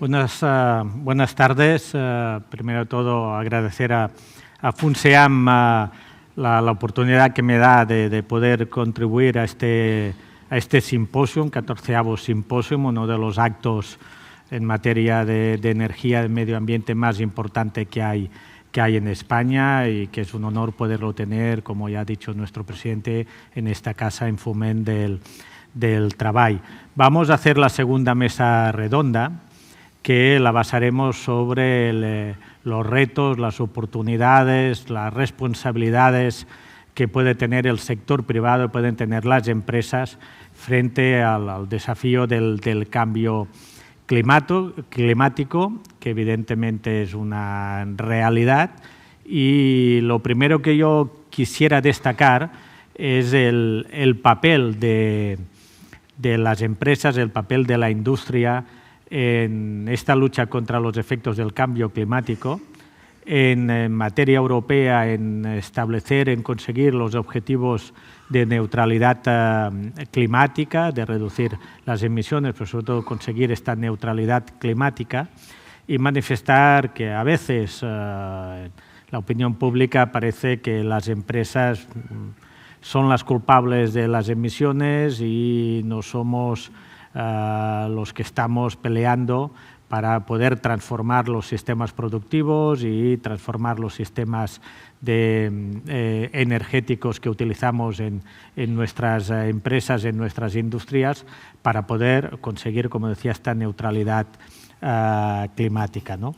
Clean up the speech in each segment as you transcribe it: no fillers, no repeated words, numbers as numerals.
Buenas tardes. Primero de todo, agradecer a FUNSEAM la oportunidad que me da de poder contribuir a este simposio, 14º simposio, uno de los actos en materia de energía y medio ambiente más importante que hay en España, y que es un honor poderlo tener, como ya ha dicho nuestro presidente, en esta casa en Foment del Treball. Vamos a hacer la segunda mesa redonda, que la basaremos sobre los retos, las oportunidades, las responsabilidades que puede tener el sector privado y pueden tener las empresas frente al desafío del cambio climático, que evidentemente es una realidad. Y lo primero que yo quisiera destacar es el papel de las empresas, el papel de la industria en esta lucha contra los efectos del cambio climático, en materia europea, en establecer, en conseguir los objetivos de neutralidad climática, de reducir las emisiones, pero sobre todo conseguir esta neutralidad climática, y manifestar que a veces la opinión pública parece que las empresas son las culpables de las emisiones y no somos los que estamos peleando para poder transformar los sistemas productivos y transformar los sistemas energéticos que utilizamos en nuestras empresas, en nuestras industrias, para poder conseguir, como decía, esta neutralidad climática, ¿no?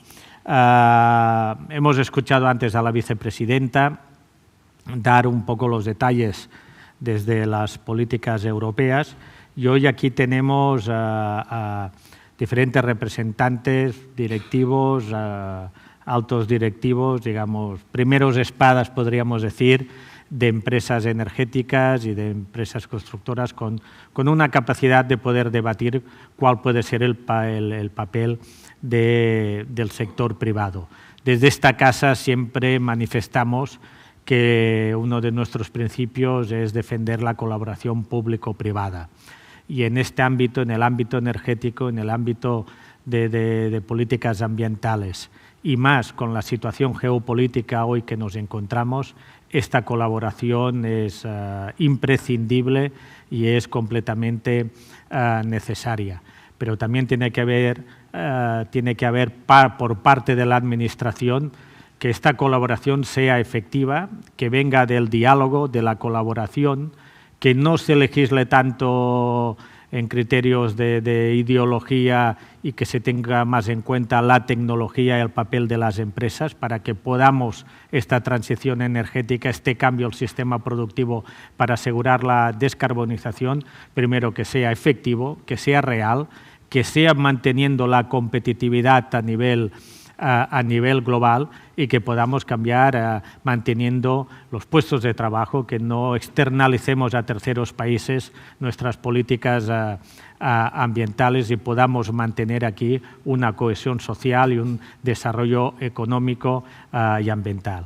Hemos escuchado antes a la vicepresidenta dar un poco los detalles desde las políticas europeas, y hoy aquí tenemos a diferentes representantes, directivos, altos directivos, digamos, primeros espadas, podríamos decir, de empresas energéticas y de empresas constructoras con una capacidad de poder debatir cuál puede ser el papel del sector privado. Desde esta casa siempre manifestamos que uno de nuestros principios es defender la colaboración público-privada. Y en este ámbito, en el ámbito energético, en el ámbito de políticas ambientales, y más con la situación geopolítica hoy que nos encontramos, esta colaboración es imprescindible y es completamente necesaria. Pero también tiene que haber por parte de la Administración que esta colaboración sea efectiva, que venga del diálogo, de la colaboración, que no se legisle tanto en criterios de ideología y que se tenga más en cuenta la tecnología y el papel de las empresas para que podamos esta transición energética, este cambio al sistema productivo para asegurar la descarbonización, primero que sea efectivo, que sea real, que sea manteniendo la competitividad a nivel global, y que podamos cambiar manteniendo los puestos de trabajo, que no externalicemos a terceros países nuestras políticas ambientales y podamos mantener aquí una cohesión social y un desarrollo económico y ambiental.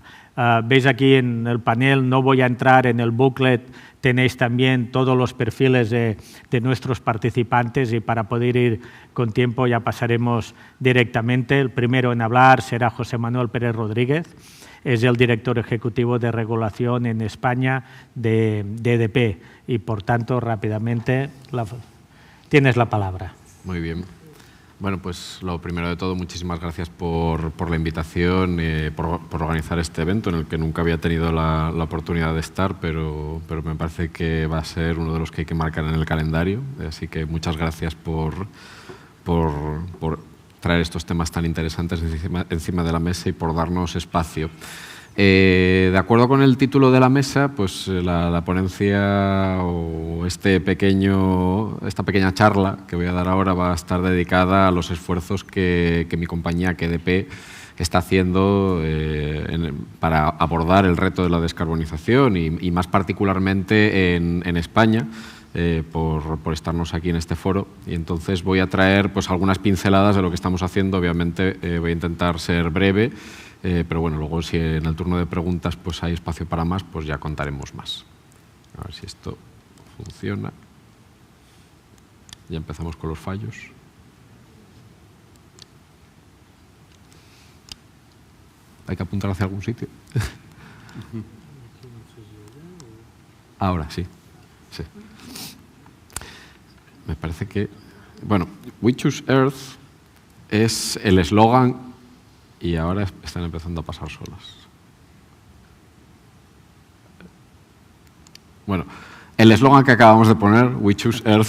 Veis aquí en el panel, no voy a entrar en el booklet, tenéis también todos los perfiles de nuestros participantes, y para poder ir con tiempo ya pasaremos directamente. El primero en hablar será José Manuel Pérez Rodríguez, es el director ejecutivo de regulación en España de EDP, y por tanto rápidamente tienes la palabra. Muy bien. Bueno, pues lo primero de todo, muchísimas gracias por la invitación, por organizar este evento en el que nunca había tenido la oportunidad de estar, pero me parece que va a ser uno de los que hay que marcar en el calendario. Así que muchas gracias por traer estos temas tan interesantes encima de la mesa y por darnos espacio. De acuerdo con el título de la mesa, pues la ponencia o esta pequeña charla que voy a dar ahora va a estar dedicada a los esfuerzos que mi compañía, que EDP, está haciendo para abordar el reto de la descarbonización y más particularmente en España, por estarnos aquí en este foro. Y entonces voy a traer pues algunas pinceladas de lo que estamos haciendo. Obviamente voy a intentar ser breve, pero bueno, luego si en el turno de preguntas pues hay espacio para más, pues ya contaremos más. A ver si esto funciona. Ya empezamos con los fallos. Hay que apuntar hacia algún sitio. Ahora sí. Sí. Me parece que... Bueno, We Choose Earth es el eslogan y ahora están empezando a pasar solas. Bueno, el eslogan que acabamos de poner, We Choose Earth,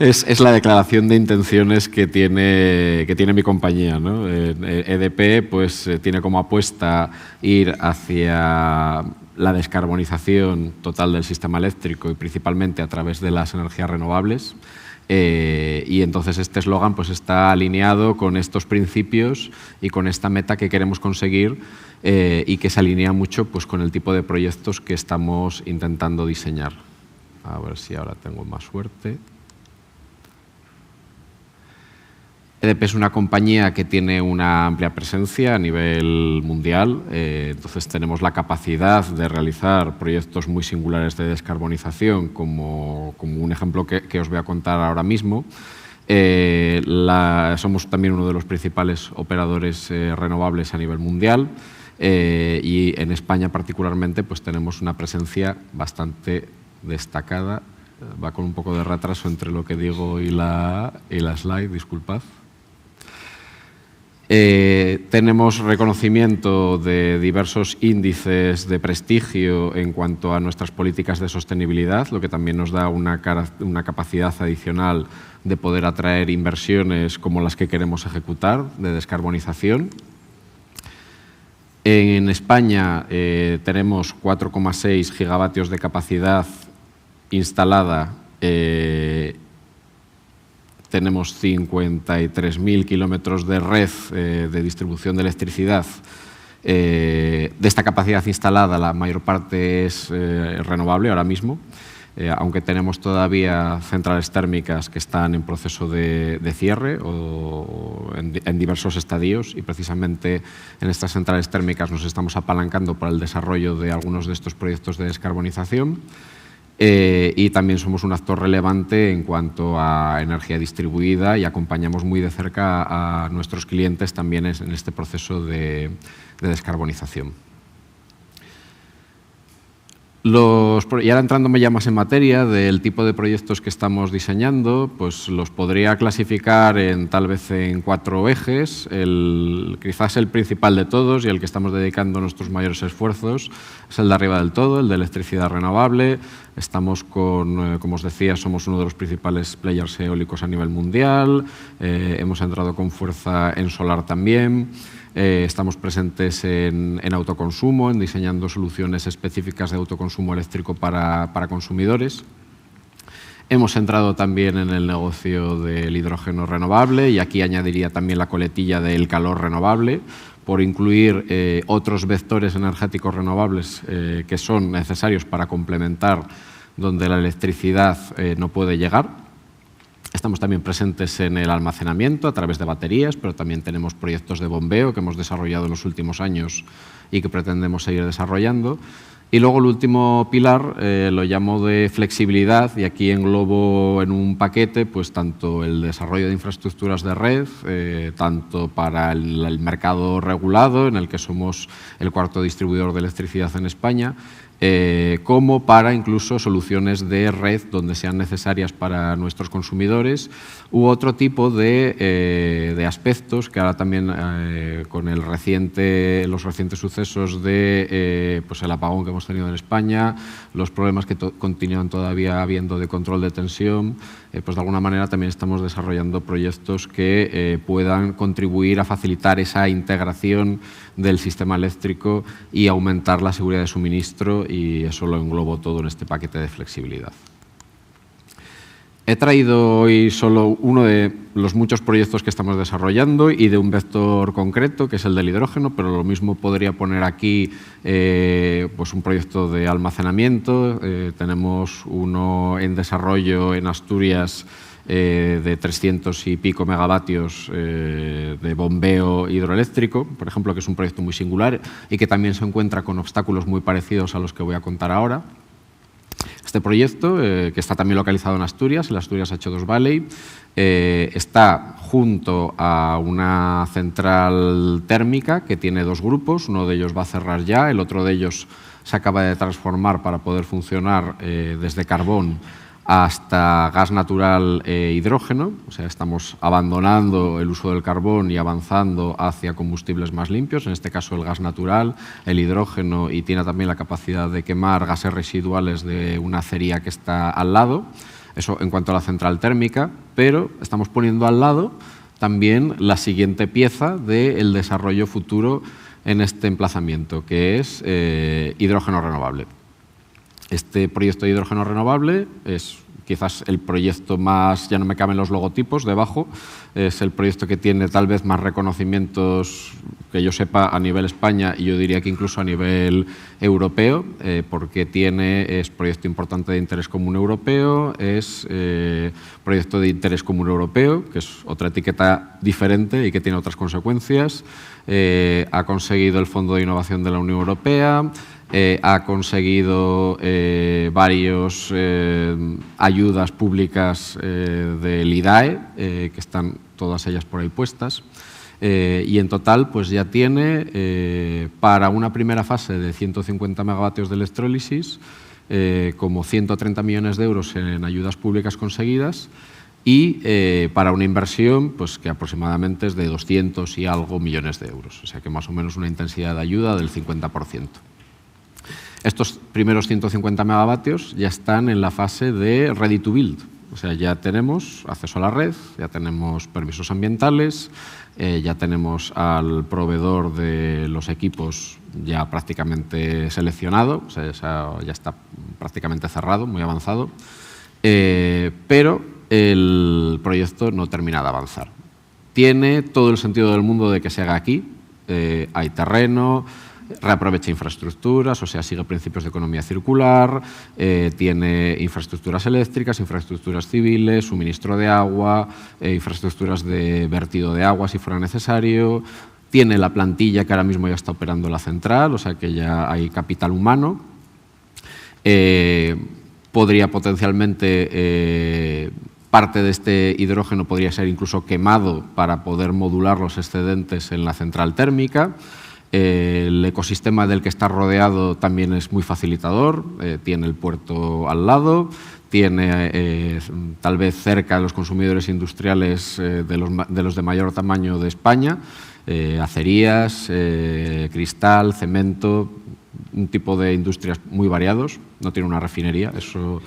es la declaración de intenciones que tiene mi compañía, ¿no? EDP pues, tiene como apuesta ir hacia la descarbonización total del sistema eléctrico y principalmente a través de las energías renovables. Y entonces este eslogan pues, está alineado con estos principios y con esta meta que queremos conseguir y que se alinea mucho pues, con el tipo de proyectos que estamos intentando diseñar. A ver si ahora tengo más suerte. EDP es una compañía que tiene una amplia presencia a nivel mundial, entonces tenemos la capacidad de realizar proyectos muy singulares de descarbonización, como un ejemplo que os voy a contar ahora mismo. Somos también uno de los principales operadores renovables a nivel mundial y en España particularmente pues tenemos una presencia bastante destacada. Va con un poco de retraso entre lo que digo y la slide, disculpad. Tenemos reconocimiento de diversos índices de prestigio en cuanto a nuestras políticas de sostenibilidad, lo que también nos da una capacidad adicional de poder atraer inversiones como las que queremos ejecutar de descarbonización. En España tenemos 4,6 gigavatios de capacidad instalada. Tenemos 53.000 kilómetros de red de distribución de electricidad. De esta capacidad instalada, la mayor parte es renovable ahora mismo, aunque tenemos todavía centrales térmicas que están en proceso de cierre o en diversos estadios, y precisamente en estas centrales térmicas nos estamos apalancando para el desarrollo de algunos de estos proyectos de descarbonización. Y también somos un actor relevante en cuanto a energía distribuida y acompañamos muy de cerca a nuestros clientes también en este proceso de descarbonización. Y ahora entrándome ya más en materia del tipo de proyectos que estamos diseñando, pues los podría clasificar tal vez en 4 ejes. Quizás el principal de todos y el que estamos dedicando nuestros mayores esfuerzos es el de arriba del todo, el de electricidad renovable. Estamos como os decía, somos uno de los principales players eólicos a nivel mundial. Hemos entrado con fuerza en solar también. Estamos presentes en autoconsumo, en diseñando soluciones específicas de autoconsumo eléctrico para consumidores. Hemos entrado también en el negocio del hidrógeno renovable y aquí añadiría también la coletilla del calor renovable, por incluir otros vectores energéticos renovables que son necesarios para complementar donde la electricidad no puede llegar. Estamos también presentes en el almacenamiento a través de baterías, pero también tenemos proyectos de bombeo que hemos desarrollado en los últimos años y que pretendemos seguir desarrollando. Y luego el último pilar lo llamo de flexibilidad y aquí englobo en un paquete pues tanto el desarrollo de infraestructuras de red, tanto para el mercado regulado, en el que somos el 4º distribuidor de electricidad en España, como para incluso soluciones de red donde sean necesarias para nuestros consumidores u otro tipo de aspectos que ahora también con los recientes sucesos de pues el apagón que hemos tenido en España, los problemas que continúan todavía habiendo de control de tensión, pues de alguna manera también estamos desarrollando proyectos que puedan contribuir a facilitar esa integración del sistema eléctrico y aumentar la seguridad de suministro, y eso lo englobo todo en este paquete de flexibilidad. He traído hoy solo uno de los muchos proyectos que estamos desarrollando y de un vector concreto, que es el del hidrógeno, pero lo mismo podría poner aquí pues un proyecto de almacenamiento. Tenemos uno en desarrollo en Asturias de 300 y pico megavatios de bombeo hidroeléctrico, por ejemplo, que es un proyecto muy singular y que también se encuentra con obstáculos muy parecidos a los que voy a contar ahora. Este proyecto, que está también localizado en Asturias, en la Asturias H2 Valley, está junto a una central térmica que tiene 2 grupos. Uno de ellos va a cerrar ya, el otro de ellos se acaba de transformar para poder funcionar desde carbón hasta gas natural e hidrógeno. O sea, estamos abandonando el uso del carbón y avanzando hacia combustibles más limpios, en este caso el gas natural, el hidrógeno, y tiene también la capacidad de quemar gases residuales de una acería que está al lado. Eso en cuanto a la central térmica, pero estamos poniendo al lado también la siguiente pieza del desarrollo futuro en este emplazamiento, que es hidrógeno renovable. Este proyecto de hidrógeno renovable es quizás el proyecto más, ya no me caben los logotipos debajo, es el proyecto que tiene tal vez más reconocimientos que yo sepa a nivel España, y yo diría que incluso a nivel europeo, porque es proyecto importante de interés común europeo, es proyecto de interés común europeo, que es otra etiqueta diferente y que tiene otras consecuencias. Ha conseguido el Fondo de Innovación de la Unión Europea, ha conseguido varias ayudas públicas del IDAE, que están todas ellas por ahí puestas, y en total pues ya tiene para una primera fase de 150 megavatios de electrólisis como 130 millones de euros en ayudas públicas conseguidas, y para una inversión pues que aproximadamente es de 200 y algo millones de euros, o sea que más o menos una intensidad de ayuda del 50%. Estos primeros 150 megavatios ya están en la fase de ready to build, o sea, ya tenemos acceso a la red, ya tenemos permisos ambientales, ya tenemos al proveedor de los equipos ya prácticamente seleccionado, o sea, ya está prácticamente cerrado, muy avanzado, pero el proyecto no termina de avanzar. Tiene todo el sentido del mundo de que se haga aquí, hay terreno, reaprovecha infraestructuras, o sea, sigue principios de economía circular, tiene infraestructuras eléctricas, infraestructuras civiles, suministro de agua, infraestructuras de vertido de agua si fuera necesario, tiene la plantilla que ahora mismo ya está operando la central, o sea que ya hay capital humano. Podría potencialmente, parte de este hidrógeno podría ser incluso quemado para poder modular los excedentes en la central térmica. El ecosistema del que está rodeado también es muy facilitador, tiene el puerto al lado, tiene tal vez cerca los consumidores industriales de los de mayor tamaño de España, acerías, cristal, cemento, un tipo de industrias muy variados, no tiene una refinería, eso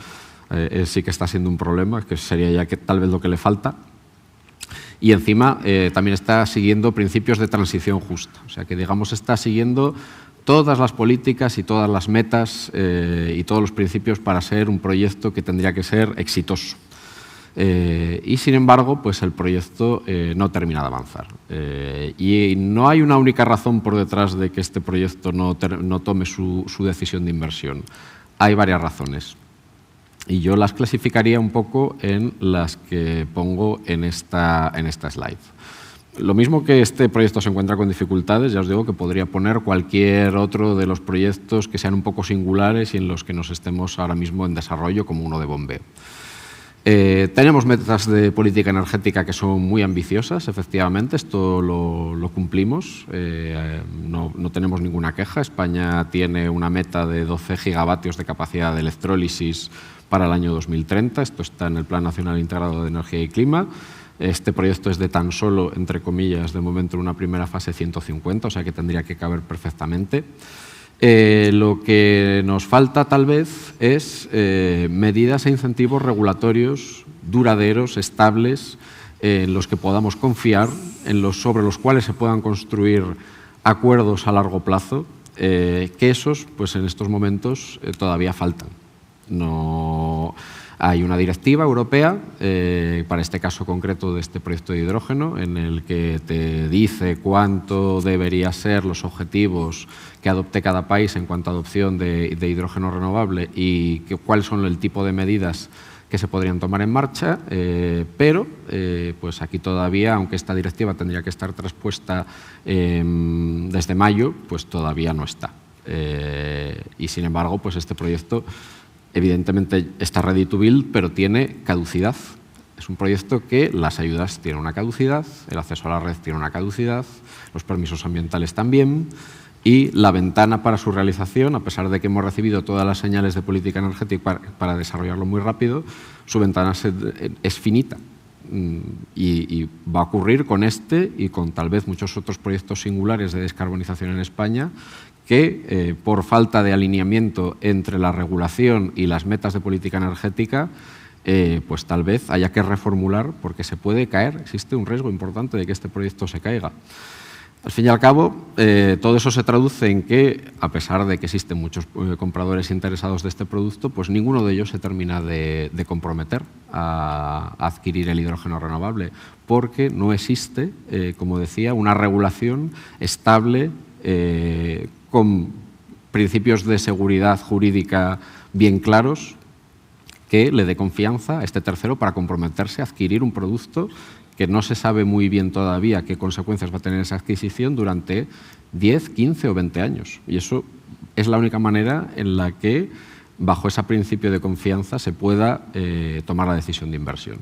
sí que está siendo un problema, que sería ya que tal vez lo que le falta. Y encima también está siguiendo principios de transición justa, o sea que digamos está siguiendo todas las políticas y todas las metas y todos los principios para ser un proyecto que tendría que ser exitoso. Y sin embargo, pues el proyecto no termina de avanzar. Y no hay una única razón por detrás de que este proyecto no tome su decisión de inversión. Hay varias razones. Y yo las clasificaría un poco en las que pongo en esta slide. Lo mismo que este proyecto se encuentra con dificultades, ya os digo que podría poner cualquier otro de los proyectos que sean un poco singulares y en los que nos estemos ahora mismo en desarrollo, como uno de bombeo. Tenemos metas de política energética que son muy ambiciosas, efectivamente, esto lo cumplimos, no tenemos ninguna queja. España tiene una meta de 12 gigavatios de capacidad de electrólisis para el año 2030, esto está en el Plan Nacional Integrado de Energía y Clima. Este proyecto es de tan solo, entre comillas, de momento en una primera fase 150, o sea que tendría que caber perfectamente. Lo que nos falta tal vez es medidas e incentivos regulatorios duraderos, estables, en los que podamos confiar, sobre los cuales se puedan construir acuerdos a largo plazo, que esos pues en estos momentos todavía faltan. No hay una directiva europea, para este caso concreto de este proyecto de hidrógeno, en el que te dice cuánto deberían ser los objetivos que adopte cada país en cuanto a adopción de hidrógeno renovable y cuáles son el tipo de medidas que se podrían tomar en marcha, pero pues aquí todavía, aunque esta directiva tendría que estar traspuesta desde mayo, pues todavía no está. Y sin embargo, pues este proyecto evidentemente está ready to build, pero tiene caducidad. Es un proyecto que las ayudas tienen una caducidad, el acceso a la red tiene una caducidad, los permisos ambientales también, y la ventana para su realización, a pesar de que hemos recibido todas las señales de política energética para desarrollarlo muy rápido, su ventana es finita. Y va a ocurrir con este y con tal vez muchos otros proyectos singulares de descarbonización en España que, por falta de alineamiento entre la regulación y las metas de política energética, pues tal vez haya que reformular porque se puede caer, existe un riesgo importante de que este proyecto se caiga. Al fin y al cabo, todo eso se traduce en que, a pesar de que existen muchos compradores interesados de este producto, pues ninguno de ellos se termina de comprometer a adquirir el hidrógeno renovable, porque no existe, como decía, una regulación estable con principios de seguridad jurídica bien claros que le dé confianza a este tercero para comprometerse a adquirir un producto que no se sabe muy bien todavía qué consecuencias va a tener esa adquisición durante 10, 15 o 20 años. Y eso es la única manera en la que, bajo ese principio de confianza, se pueda tomar la decisión de inversión.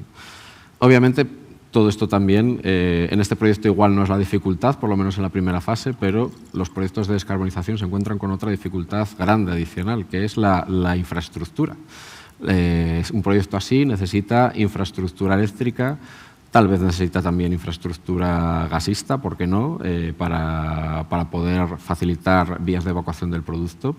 Obviamente, todo esto también, en este proyecto igual no es la dificultad, por lo menos en la primera fase, pero los proyectos de descarbonización se encuentran con otra dificultad grande adicional, que es la infraestructura. Un proyecto así necesita infraestructura eléctrica, tal vez necesita también infraestructura gasista, ¿por qué no?, para poder facilitar vías de evacuación del producto.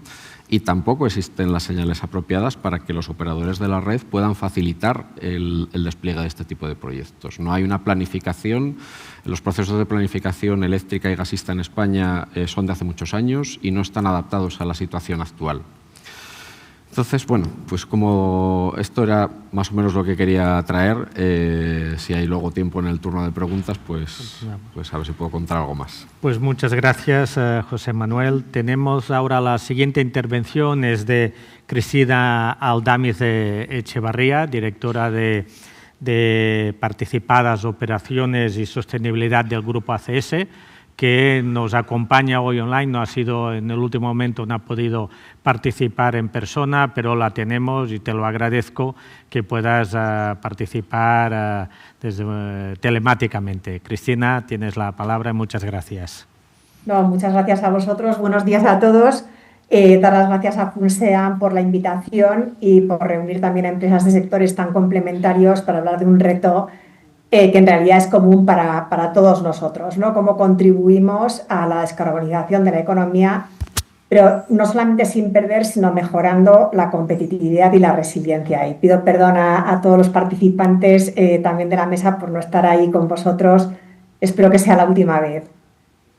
Y tampoco existen las señales apropiadas para que los operadores de la red puedan facilitar el despliegue de este tipo de proyectos. No hay una planificación. Los procesos de planificación eléctrica y gasista en España son de hace muchos años y no están adaptados a la situación actual. Entonces, bueno, pues como esto era más o menos lo que quería traer, si hay luego tiempo en el turno de preguntas, pues a ver si puedo contar algo más. Pues muchas gracias, José Manuel. Tenemos ahora la siguiente intervención, es de Cristina Aldamiz de Echevarría, directora de Participadas, Operaciones y Sostenibilidad del Grupo ACS, que nos acompaña hoy online. No ha sido en el último momento, no ha podido participar en persona, pero la tenemos y te lo agradezco que puedas participar telemáticamente. Cristina, tienes la palabra y muchas gracias. No, muchas gracias a vosotros. Buenos días a todos. Dar las gracias a FUNSEAM por la invitación y por reunir también a empresas de sectores tan complementarios para hablar de un reto que en realidad es común para todos nosotros, ¿no? Cómo contribuimos a la descarbonización de la economía, pero no solamente sin perder, sino mejorando la competitividad y la resiliencia. Y pido perdón a todos los participantes también de la mesa por no estar ahí con vosotros. Espero que sea la última vez.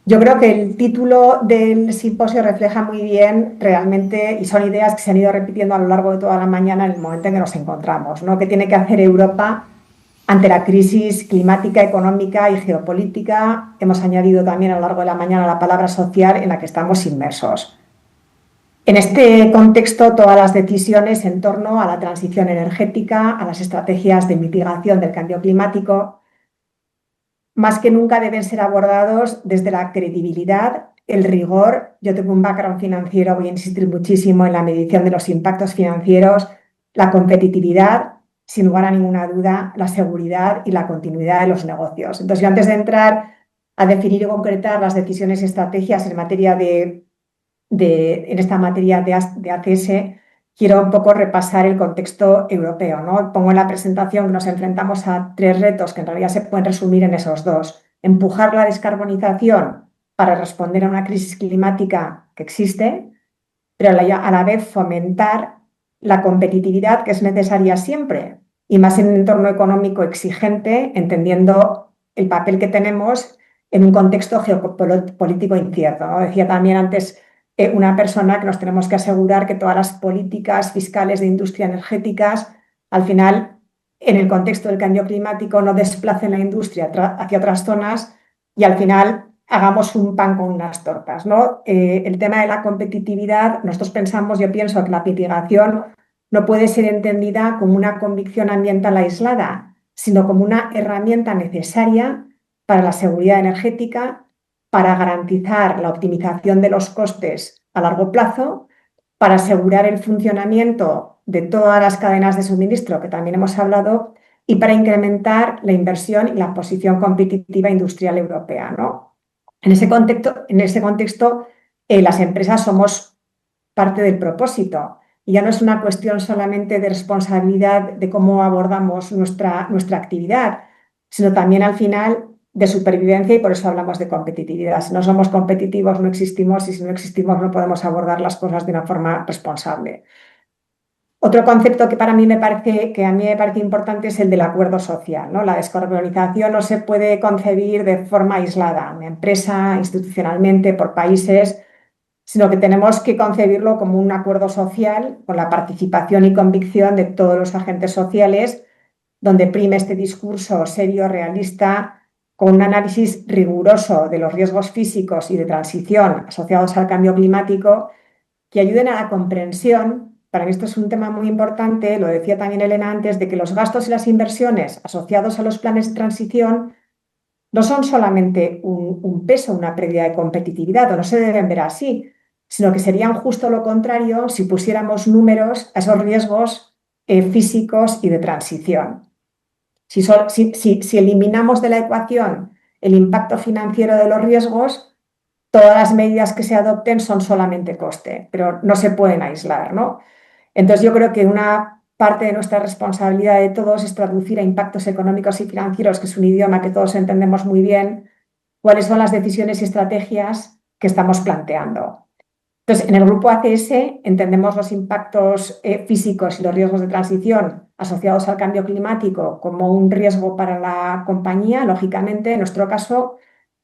Yo creo que el título del simposio refleja muy bien realmente, y son ideas que se han ido repitiendo a lo largo de toda la mañana en el momento en que nos encontramos, ¿no? ¿Qué tiene que hacer Europa ante la crisis climática, económica y geopolítica? Hemos añadido también a lo largo de la mañana la palabra social en la que estamos inmersos. En este contexto, todas las decisiones en torno a la transición energética, a las estrategias de mitigación del cambio climático, más que nunca deben ser abordados desde la credibilidad, el rigor. Yo tengo un background financiero, voy a insistir muchísimo en la medición de los impactos financieros, la competitividad, sin lugar a ninguna duda, la seguridad y la continuidad de los negocios. Entonces, yo antes de entrar a definir y concretar las decisiones y estrategias en materia en esta materia de ACS, quiero un poco repasar el contexto europeo, ¿no? Pongo en la presentación que nos enfrentamos a 3 retos que en realidad se pueden resumir en esos 2. Empujar la descarbonización para responder a una crisis climática que existe, pero a la vez fomentar la competitividad que es necesaria siempre, y más en un entorno económico exigente, entendiendo el papel que tenemos en un contexto geopolítico incierto, ¿no? Decía también antes una persona que nos tenemos que asegurar que todas las políticas fiscales de industria energéticas, al final, en el contexto del cambio climático, no desplacen la industria hacia otras zonas y al final hagamos un pan con unas tortas, ¿no? El tema de la competitividad, nosotros pensamos, yo pienso que la mitigación no puede ser entendida como una convicción ambiental aislada, sino como una herramienta necesaria para la seguridad energética, para garantizar la optimización de los costes a largo plazo, para asegurar el funcionamiento de todas las cadenas de suministro, que también hemos hablado, y para incrementar la inversión y la posición competitiva industrial europea, ¿no? En ese contexto, las empresas somos parte del propósito. Y ya no es una cuestión solamente de responsabilidad de cómo abordamos nuestra actividad, sino también al final de supervivencia, y por eso hablamos de competitividad. Si no somos competitivos no existimos, y si no existimos no podemos abordar las cosas de una forma responsable. Otro concepto que a mí me parece importante es el del acuerdo social, ¿no? La descarbonización no se puede concebir de forma aislada, una empresa, institucionalmente, por países, sino que tenemos que concebirlo como un acuerdo social con la participación y convicción de todos los agentes sociales, donde prime este discurso serio, realista, con un análisis riguroso de los riesgos físicos y de transición asociados al cambio climático, que ayuden a la comprensión. Para mí esto es un tema muy importante, lo decía también Elena antes, de que los gastos y las inversiones asociados a los planes de transición no son solamente un peso, una pérdida de competitividad, o no se deben ver así, sino que serían justo lo contrario si pusiéramos números a esos riesgos físicos y de transición. Si eliminamos de la ecuación el impacto financiero de los riesgos, todas las medidas que se adopten son solamente coste, pero no se pueden aislar, ¿no? Entonces yo creo que una parte de nuestra responsabilidad de todos es traducir a impactos económicos y financieros, que es un idioma que todos entendemos muy bien, cuáles son las decisiones y estrategias que estamos planteando. Entonces, en el grupo ACS entendemos los impactos físicos y los riesgos de transición asociados al cambio climático como un riesgo para la compañía. Lógicamente, en nuestro caso,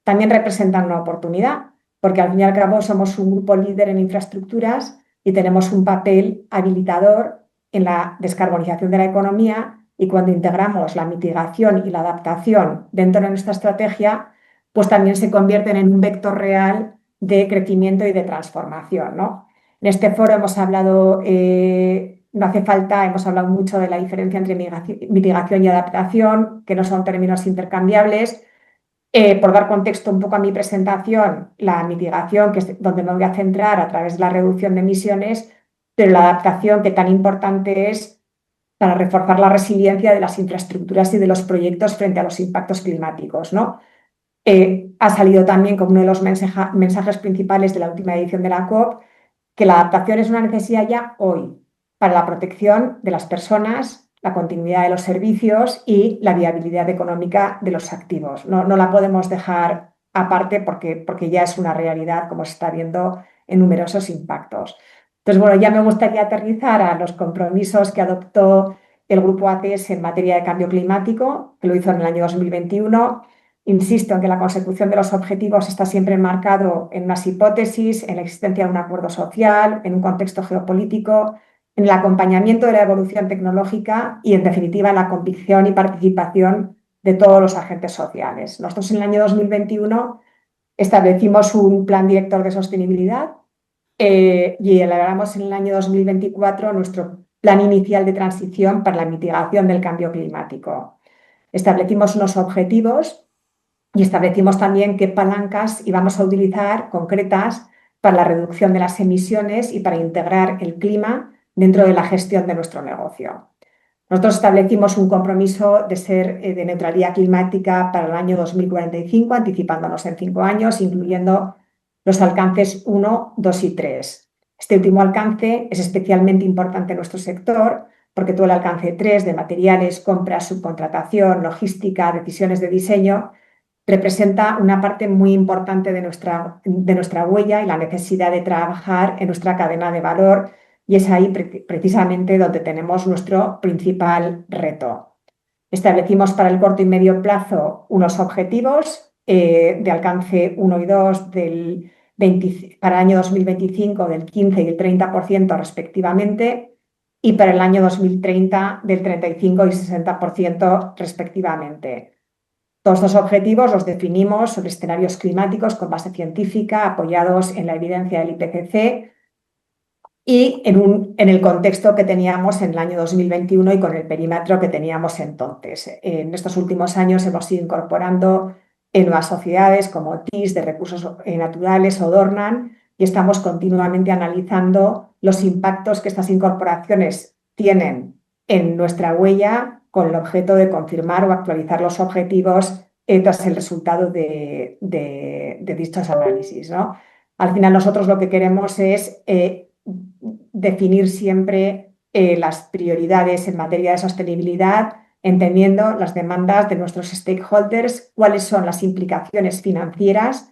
también representan una oportunidad, porque al fin y al cabo somos un grupo líder en infraestructuras y tenemos un papel habilitador en la descarbonización de la economía, y cuando integramos la mitigación y la adaptación dentro de nuestra estrategia, pues también se convierten en un vector real de crecimiento y de transformación, ¿no? En este foro hemos hablado, no hace falta, hemos hablado mucho de la diferencia entre mitigación y adaptación, que no son términos intercambiables. Por dar contexto un poco a mi presentación, la mitigación, que es donde me voy a centrar a través de la reducción de emisiones, pero la adaptación, que tan importante es para reforzar la resiliencia de las infraestructuras y de los proyectos frente a los impactos climáticos, ¿no? Ha salido también como uno de los mensajes principales de la última edición de la COP, que la adaptación es una necesidad ya hoy para la protección de las personas, la continuidad de los servicios y la viabilidad económica de los activos. No la podemos dejar aparte porque ya es una realidad, como se está viendo en numerosos impactos. Entonces, bueno, ya me gustaría aterrizar a los compromisos que adoptó el Grupo ACS en materia de cambio climático, que lo hizo en el año 2021. Insisto en que la consecución de los objetivos está siempre enmarcado en unas hipótesis, en la existencia de un acuerdo social, en un contexto geopolítico, en el acompañamiento de la evolución tecnológica y, en definitiva, en la convicción y participación de todos los agentes sociales. Nosotros en el año 2021 establecimos un plan director de sostenibilidad y elaboramos en el año 2024 nuestro plan inicial de transición para la mitigación del cambio climático. Establecimos unos objetivos y establecimos también qué palancas íbamos a utilizar concretas para la reducción de las emisiones y para integrar el clima dentro de la gestión de nuestro negocio. Nosotros establecimos un compromiso de ser de neutralidad climática para el año 2045, anticipándonos en 5 años, incluyendo los alcances 1, 2 y 3. Este último alcance es especialmente importante en nuestro sector porque todo el alcance 3 de materiales, compras, subcontratación, logística, decisiones de diseño representa una parte muy importante de nuestra huella y la necesidad de trabajar en nuestra cadena de valor, y es ahí precisamente donde tenemos nuestro principal reto. Establecimos para el corto y medio plazo unos objetivos de alcance 1 y 2 para el año 2025 del 15 y el 30% respectivamente, y para el año 2030 del 35 y 60% respectivamente. Todos estos objetivos los definimos sobre escenarios climáticos con base científica, apoyados en la evidencia del IPCC y en el contexto que teníamos en el año 2021 y con el perímetro que teníamos entonces. En estos últimos años hemos ido incorporando en nuevas sociedades como TIS de recursos naturales o Dornan, y estamos continuamente analizando los impactos que estas incorporaciones tienen en nuestra huella con el objeto de confirmar o actualizar los objetivos tras el resultado de dichos análisis, ¿no? Al final nosotros lo que queremos es definir siempre las prioridades en materia de sostenibilidad, entendiendo las demandas de nuestros stakeholders, cuáles son las implicaciones financieras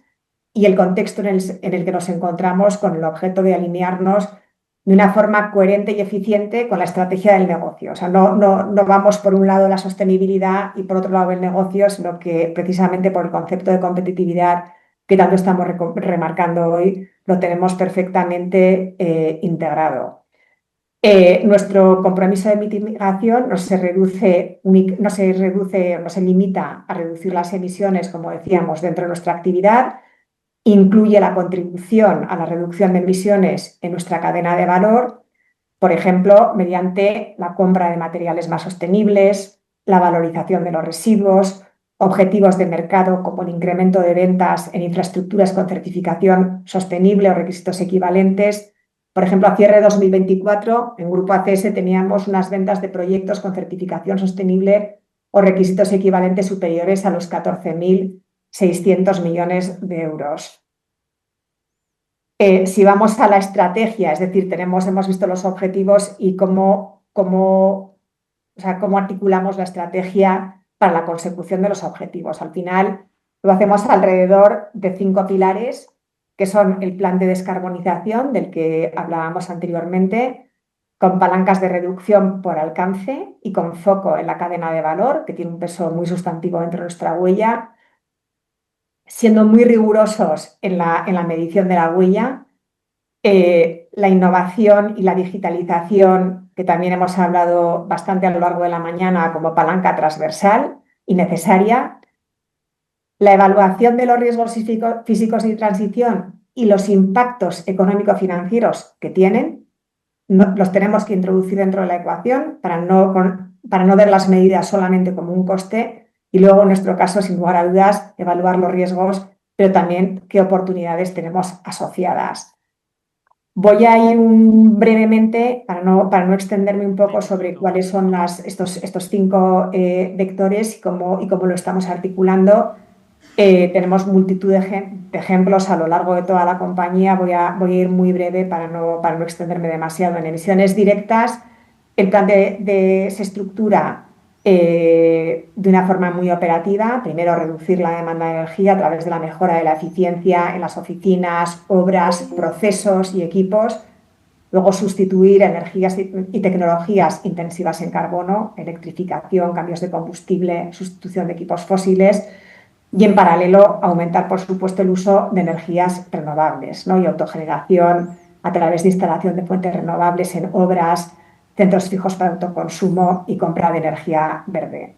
y el contexto en el que nos encontramos, con el objeto de alinearnos de una forma coherente y eficiente con la estrategia del negocio. O sea, no vamos por un lado la sostenibilidad y por otro lado el negocio, sino que precisamente por el concepto de competitividad que tanto estamos remarcando hoy, lo tenemos perfectamente integrado. Nuestro compromiso de mitigación no se limita a reducir las emisiones, como decíamos, dentro de nuestra actividad. Incluye la contribución a la reducción de emisiones en nuestra cadena de valor, por ejemplo, mediante la compra de materiales más sostenibles, la valorización de los residuos, objetivos de mercado como el incremento de ventas en infraestructuras con certificación sostenible o requisitos equivalentes. Por ejemplo, a cierre de 2024, en Grupo ACS teníamos unas ventas de proyectos con certificación sostenible o requisitos equivalentes superiores a los 14.600 millones de euros. Si vamos a la estrategia, es decir, hemos visto los objetivos y cómo articulamos la estrategia para la consecución de los objetivos. Al final lo hacemos alrededor de 5 pilares, que son el plan de descarbonización, del que hablábamos anteriormente, con palancas de reducción por alcance y con foco en la cadena de valor, que tiene un peso muy sustantivo dentro de nuestra huella, siendo muy rigurosos en la medición de la huella, la innovación y la digitalización, que también hemos hablado bastante a lo largo de la mañana como palanca transversal y necesaria, la evaluación de los riesgos físicos y transición y los impactos económico-financieros que tienen, los tenemos que introducir dentro de la ecuación para no ver las medidas solamente como un coste y luego, en nuestro caso, sin lugar a dudas, evaluar los riesgos, pero también qué oportunidades tenemos asociadas. Voy a ir brevemente, para no extenderme un poco, sobre cuáles son estos 5 vectores y cómo lo estamos articulando. Tenemos multitud de ejemplos a lo largo de toda la compañía. Voy a ir muy breve para no extenderme demasiado. En emisiones directas, el plan se estructura de una forma muy operativa. Primero, reducir la demanda de energía a través de la mejora de la eficiencia en las oficinas, obras, procesos y equipos. Luego, sustituir energías y tecnologías intensivas en carbono, electrificación, cambios de combustible, sustitución de equipos fósiles. Y en paralelo, aumentar, por supuesto, el uso de energías renovables, ¿no? Y autogeneración a través de instalación de fuentes renovables en obras, centros fijos para autoconsumo y compra de energía verde.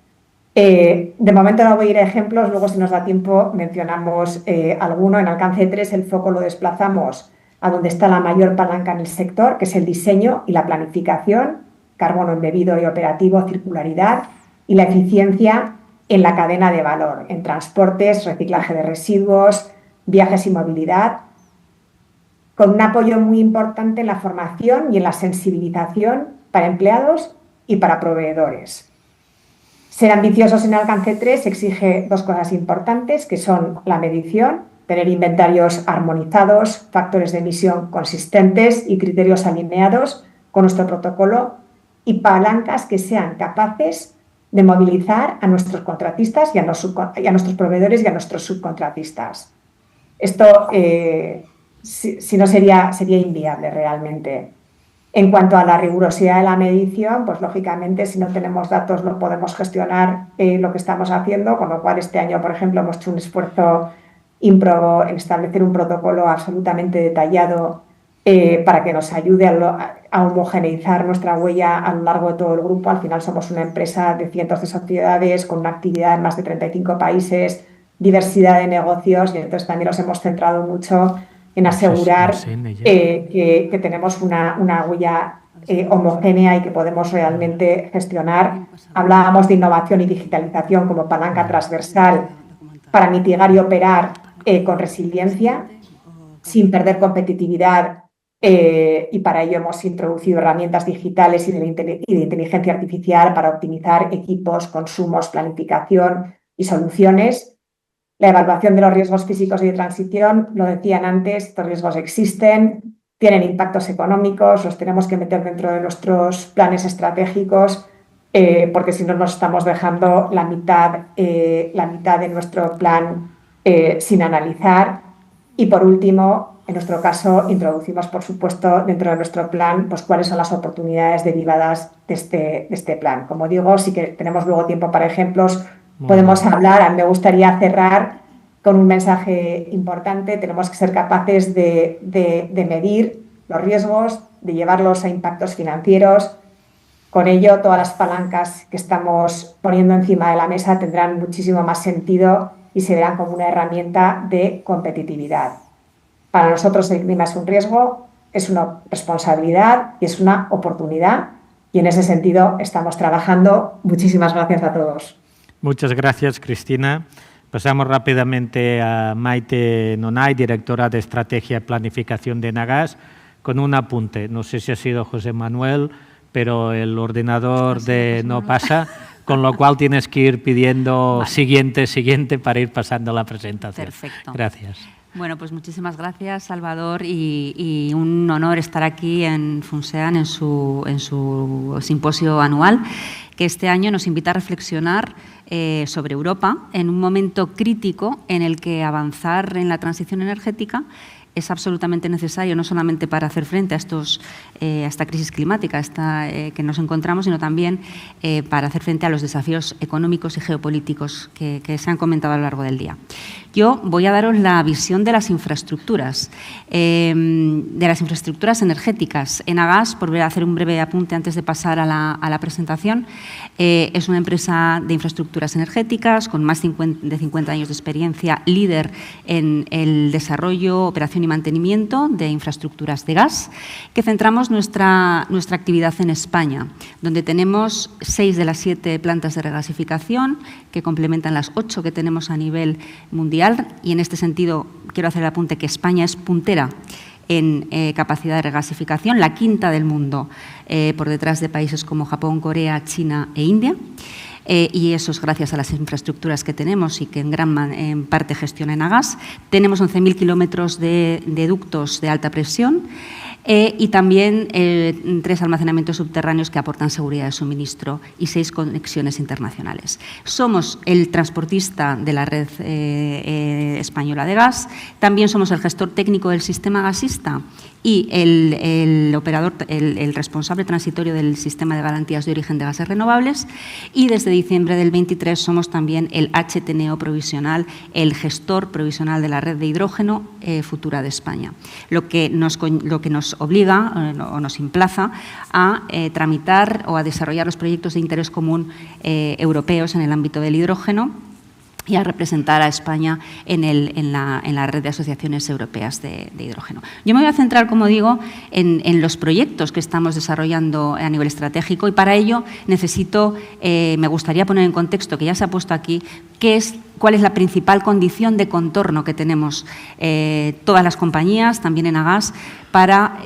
De momento no voy a ir a ejemplos, luego si nos da tiempo mencionamos alguno. En alcance 3 el foco lo desplazamos a donde está la mayor palanca en el sector, que es el diseño y la planificación, carbono embebido y operativo, circularidad y la eficiencia en la cadena de valor, en transportes, reciclaje de residuos, viajes y movilidad, con un apoyo muy importante en la formación y en la sensibilización para empleados y para proveedores. Ser ambiciosos en alcance 3 exige 2 cosas importantes, que son la medición, tener inventarios armonizados, factores de emisión consistentes y criterios alineados con nuestro protocolo, y palancas que sean capaces de movilizar a nuestros contratistas y a nuestros proveedores y a nuestros subcontratistas. Esto, si no, sería inviable realmente. En cuanto a la rigurosidad de la medición, pues lógicamente si no tenemos datos no podemos gestionar lo que estamos haciendo, con lo cual este año, por ejemplo, hemos hecho un esfuerzo ímprobo en establecer un protocolo absolutamente detallado para que nos ayude a homogeneizar nuestra huella a lo largo de todo el grupo. Al final somos una empresa de cientos de sociedades con una actividad en más de 35 países, diversidad de negocios, y entonces también nos hemos centrado mucho en asegurar que tenemos una huella homogénea y que podemos realmente gestionar. Hablábamos de innovación y digitalización como palanca transversal para mitigar y operar con resiliencia. sin perder competitividad, y para ello hemos introducido herramientas digitales y de inteligencia artificial para optimizar equipos, consumos, planificación y soluciones. La evaluación de los riesgos físicos y de transición, lo decían antes, estos riesgos existen, tienen impactos económicos, los tenemos que meter dentro de nuestros planes estratégicos, porque si no nos estamos dejando la mitad de nuestro plan sin analizar. Y por último, en nuestro caso, introducimos, por supuesto, dentro de nuestro plan, pues cuáles son las oportunidades derivadas de este plan. Como digo, sí que tenemos luego tiempo para ejemplos, podemos hablar. Me gustaría cerrar con un mensaje importante. Tenemos que ser capaces de medir los riesgos, de llevarlos a impactos financieros. Con ello, todas las palancas que estamos poniendo encima de la mesa tendrán muchísimo más sentido y se verán como una herramienta de competitividad. Para nosotros el clima es un riesgo, es una responsabilidad y es una oportunidad, y en ese sentido estamos trabajando. Muchísimas gracias a todos. Muchas gracias, Cristina. Pasamos rápidamente a Maite Nonay, directora de Estrategia y Planificación de Enagás, con un apunte. No sé si ha sido José Manuel, pero el ordenador no pasa, con lo cual tienes que ir pidiendo siguiente para ir pasando la presentación. Perfecto. Gracias. Bueno, pues muchísimas gracias, Salvador, y un honor estar aquí en FUNSEAN en su simposio anual, que este año nos invita a reflexionar sobre Europa en un momento crítico en el que avanzar en la transición energética es absolutamente necesario, no solamente para hacer frente a esta crisis climática que nos encontramos, sino también para hacer frente a los desafíos económicos y geopolíticos que se han comentado a lo largo del día. Yo voy a daros la visión de las infraestructuras energéticas. Enagás, por hacer un breve apunte antes de pasar a la presentación, es una empresa de infraestructuras energéticas con más de 50 años de experiencia, líder en el desarrollo, operación y mantenimiento de infraestructuras de gas, que centramos nuestra actividad en España, donde tenemos 6 de las 7 plantas de regasificación que complementan las 8 que tenemos a nivel mundial, y en este sentido quiero hacer el apunte que España es puntera en capacidad de regasificación, la 5ª del mundo, por detrás de países como Japón, Corea, China e India. Y eso es gracias a las infraestructuras que tenemos y que en parte gestiona Enagás. Tenemos 11.000 kilómetros de ductos de alta presión y también 3 almacenamientos subterráneos que aportan seguridad de suministro y 6 conexiones internacionales. Somos el transportista de la red española de gas, también somos el gestor técnico del sistema gasista y el operador, el responsable transitorio del sistema de garantías de origen de gases renovables, y desde diciembre del 23 somos también el HTNO provisional, el gestor provisional de la red de hidrógeno futura de España, lo que nos obliga o nos emplaza a tramitar o a desarrollar los proyectos de interés común europeos en el ámbito del hidrógeno y a representar a España en la red de asociaciones europeas de hidrógeno. Yo me voy a centrar, como digo, en los proyectos que estamos desarrollando a nivel estratégico, y para ello me gustaría poner en contexto, que ya se ha puesto aquí, cuál es la principal condición de contorno que tenemos todas las compañías, también Enagás, para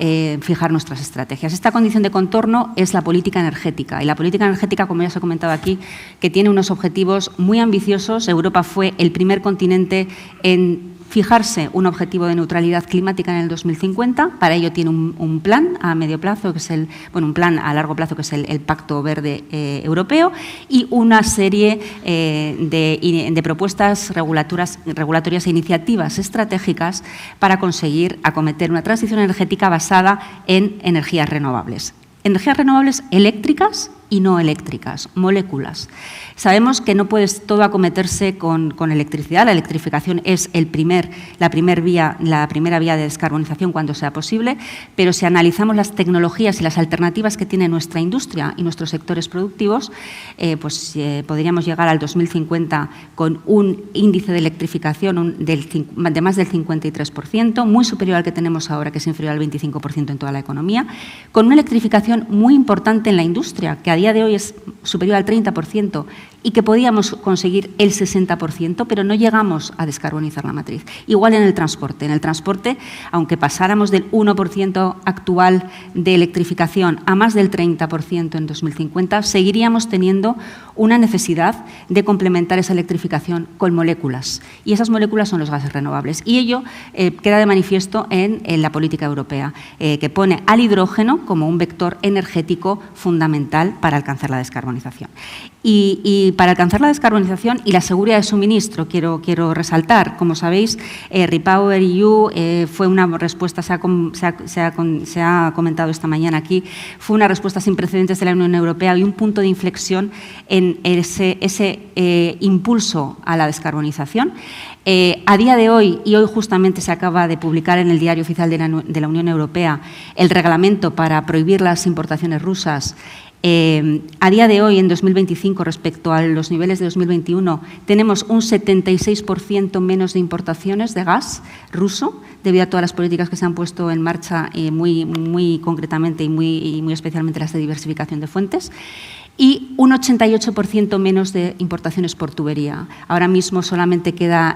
fijar nuestras estrategias. Esta condición de contorno es la política energética, y la política energética, como ya se ha comentado aquí, que tiene unos objetivos muy ambiciosos. Europa fue el primer continente en fijarse un objetivo de neutralidad climática en el 2050. Para ello tiene un plan a medio plazo, que es un plan a largo plazo, que es el Pacto Verde Europeo, y una serie de propuestas regulatorias e iniciativas estratégicas para conseguir acometer una transición energética basada en energías renovables. Energías renovables eléctricas y no eléctricas, moléculas. Sabemos que no puede todo acometerse con electricidad. La electrificación es la primera vía de descarbonización cuando sea posible, pero si analizamos las tecnologías y las alternativas que tiene nuestra industria y nuestros sectores productivos, podríamos llegar al 2050 con un índice de electrificación de más del 53%, muy superior al que tenemos ahora, que es inferior al 25% en toda la economía, con una electrificación muy importante en la industria, que a día día de hoy es superior al 30% y que podíamos conseguir el 60%, pero no llegamos a descarbonizar la matriz. Igual en el transporte. En el transporte, aunque pasáramos del 1% actual de electrificación a más del 30% en 2050, seguiríamos teniendo una necesidad de complementar esa electrificación con moléculas. Y esas moléculas son los gases renovables. Y ello queda de manifiesto en la política europea, que pone al hidrógeno como un vector energético fundamental para alcanzar la descarbonización. Y para alcanzar la descarbonización y la seguridad de suministro, quiero resaltar, como sabéis, REPowerEU fue una respuesta, se ha comentado esta mañana aquí, fue una respuesta sin precedentes de la Unión Europea y un punto de inflexión en ese impulso a la descarbonización. A día de hoy, y hoy justamente se acaba de publicar en el Diario Oficial de la Unión Europea el reglamento para prohibir las importaciones rusas. A día de hoy, en 2025, respecto a los niveles de 2021, tenemos un 76% menos de importaciones de gas ruso, debido a todas las políticas que se han puesto en marcha muy concretamente y muy especialmente las de diversificación de fuentes. Y un 88% menos de importaciones por tubería. Ahora mismo solamente queda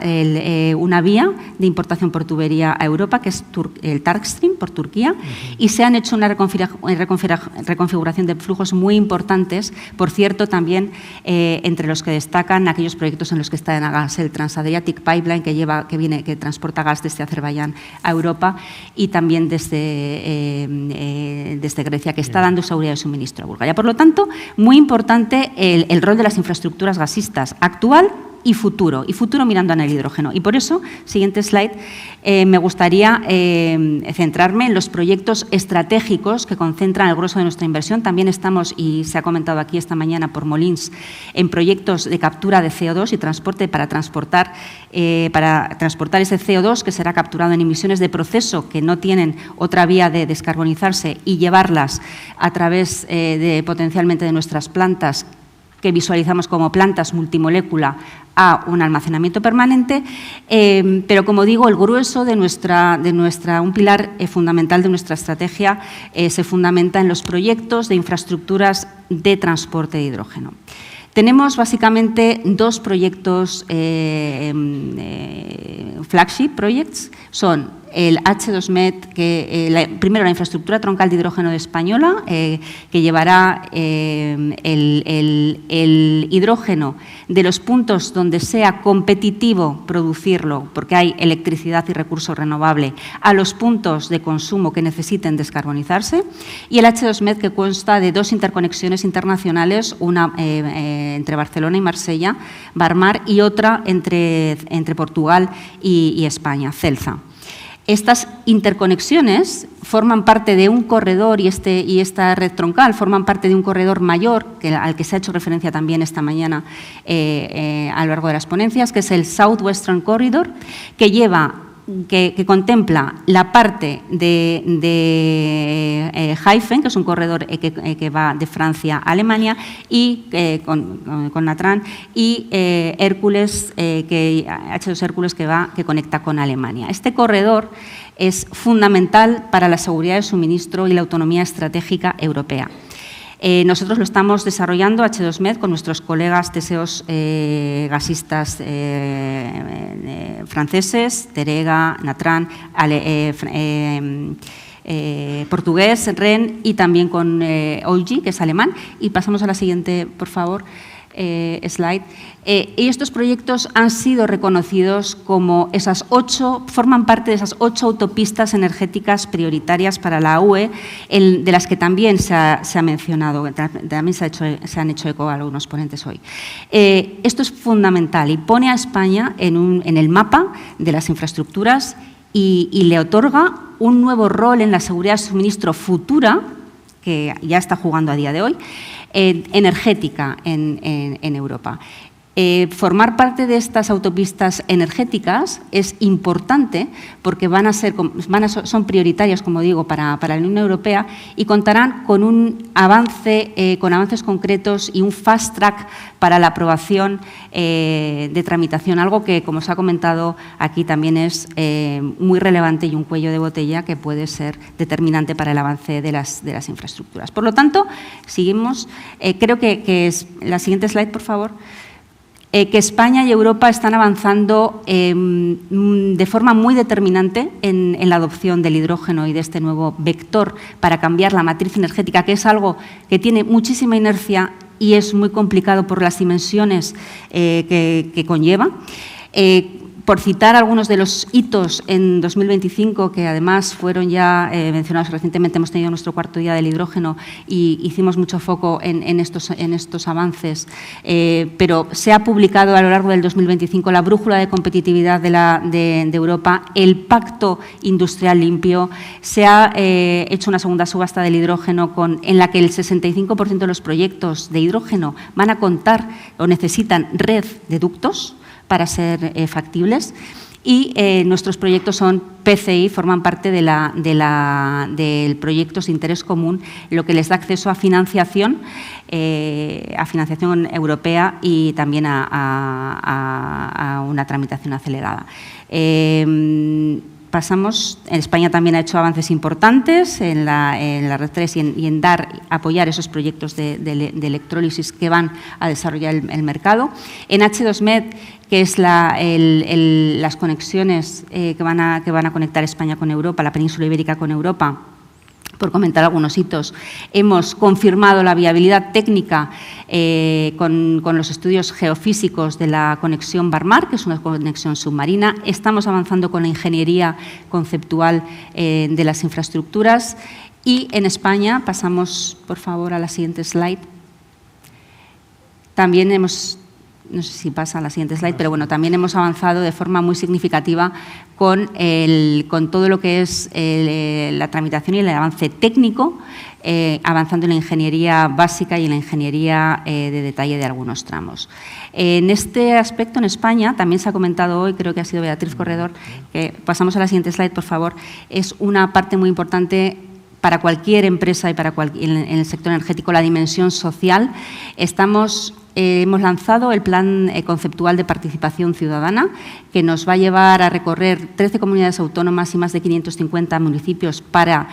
una vía de importación por tubería a Europa, que es el Turkstream, por Turquía, y se han hecho una reconfiguración de flujos muy importantes, por cierto, también entre los que destacan aquellos proyectos en los que está Enagás, el Transadriatic Pipeline, que transporta gas desde Azerbaiyán a Europa, y también desde Grecia, que está dando seguridad de suministro a Bulgaria. Por lo tanto, muy importante el rol de las infraestructuras gasistas actual y futuro mirando en el hidrógeno. Y por eso, siguiente slide, me gustaría centrarme en los proyectos estratégicos que concentran el grueso de nuestra inversión. También estamos, y se ha comentado aquí esta mañana por Molins, en proyectos de captura de CO2 y transporte para transportar ese CO2 que será capturado en emisiones de proceso que no tienen otra vía de descarbonizarse y llevarlas a través potencialmente de nuestras plantas que visualizamos como plantas multimolécula a un almacenamiento permanente, pero como digo, el grueso de un pilar fundamental de nuestra estrategia se fundamenta en los proyectos de infraestructuras de transporte de hidrógeno. Tenemos básicamente dos proyectos flagship projects, son el H2Med, primero la infraestructura troncal de hidrógeno de Española, que llevará el hidrógeno de los puntos donde sea competitivo producirlo, porque hay electricidad y recurso renovable, a los puntos de consumo que necesiten descarbonizarse, y el H2Med, que consta de dos interconexiones internacionales, una entre Barcelona y Marsella, Barmar, y otra entre Portugal y España, Celsa. Estas interconexiones forman parte de un corredor y esta red troncal forman parte de un corredor mayor al que se ha hecho referencia también esta mañana a lo largo de las ponencias, que es el Southwestern Corridor, que contempla la parte de Haifen, que es un corredor que va de Francia a Alemania, y con Natran, y Hércules, H2 Hércules, que conecta con Alemania. Este corredor es fundamental para la seguridad de suministro y la autonomía estratégica europea. Nosotros lo estamos desarrollando, H2Med, con nuestros colegas TSEOs gasistas franceses, Terega, Natran, portugués, REN, y también con OIG, que es alemán. Y pasamos a la siguiente, por favor. Slide. Y estos proyectos han sido reconocidos como forman parte de esas 8 autopistas energéticas prioritarias para la UE, de las que también se ha mencionado, también se han hecho eco algunos ponentes hoy. Esto es fundamental y pone a España en el mapa de las infraestructuras y le otorga un nuevo rol en la seguridad de suministro futura, que ya está jugando a día de hoy, energética en Europa. Formar parte de estas autopistas energéticas es importante porque son prioritarias, como digo, para la Unión Europea y contarán con con avances concretos y un fast track para la aprobación de tramitación, algo que, como se ha comentado aquí, también es muy relevante y un cuello de botella que puede ser determinante para el avance de las infraestructuras. Por lo tanto, seguimos. Creo que es la siguiente slide, por favor. Que España y Europa están avanzando de forma muy determinante en la adopción del hidrógeno y de este nuevo vector para cambiar la matriz energética, que es algo que tiene muchísima inercia y es muy complicado por las dimensiones que conlleva. Por citar algunos de los hitos en 2025, que además fueron ya mencionados recientemente, hemos tenido nuestro cuarto día del hidrógeno y hicimos mucho foco en estos avances, pero se ha publicado a lo largo del 2025 la brújula de competitividad de Europa, el Pacto Industrial Limpio, se ha hecho una segunda subasta del hidrógeno en la que el 65% de los proyectos de hidrógeno van a contar o necesitan red de ductos para ser factibles, y nuestros proyectos son PCI, forman parte del proyectos de interés común, lo que les da acceso a financiación europea y también a una tramitación acelerada. Pasamos, en España también ha hecho avances importantes en la red 3 y en apoyar esos proyectos de electrólisis que van a desarrollar el mercado. En H2Med, que es las conexiones que van a conectar España con Europa, la península ibérica con Europa. Por comentar algunos hitos, hemos confirmado la viabilidad técnica con los estudios geofísicos de la conexión Barmar, que es una conexión submarina. Estamos avanzando con la ingeniería conceptual de las infraestructuras. Y en España, pasamos por favor a la siguiente slide, también hemos... No sé si pasa a la siguiente slide, pero bueno, también hemos avanzado de forma muy significativa con todo lo que es la tramitación y el avance técnico, avanzando en la ingeniería básica y en la ingeniería de detalle de algunos tramos. En este aspecto, en España, también se ha comentado hoy, creo que ha sido Beatriz Corredor, que pasamos a la siguiente slide, por favor, es una parte muy importante para cualquier empresa y en el sector energético, la dimensión social. Hemos lanzado el Plan Conceptual de Participación Ciudadana, que nos va a llevar a recorrer 13 comunidades autónomas y más de 550 municipios para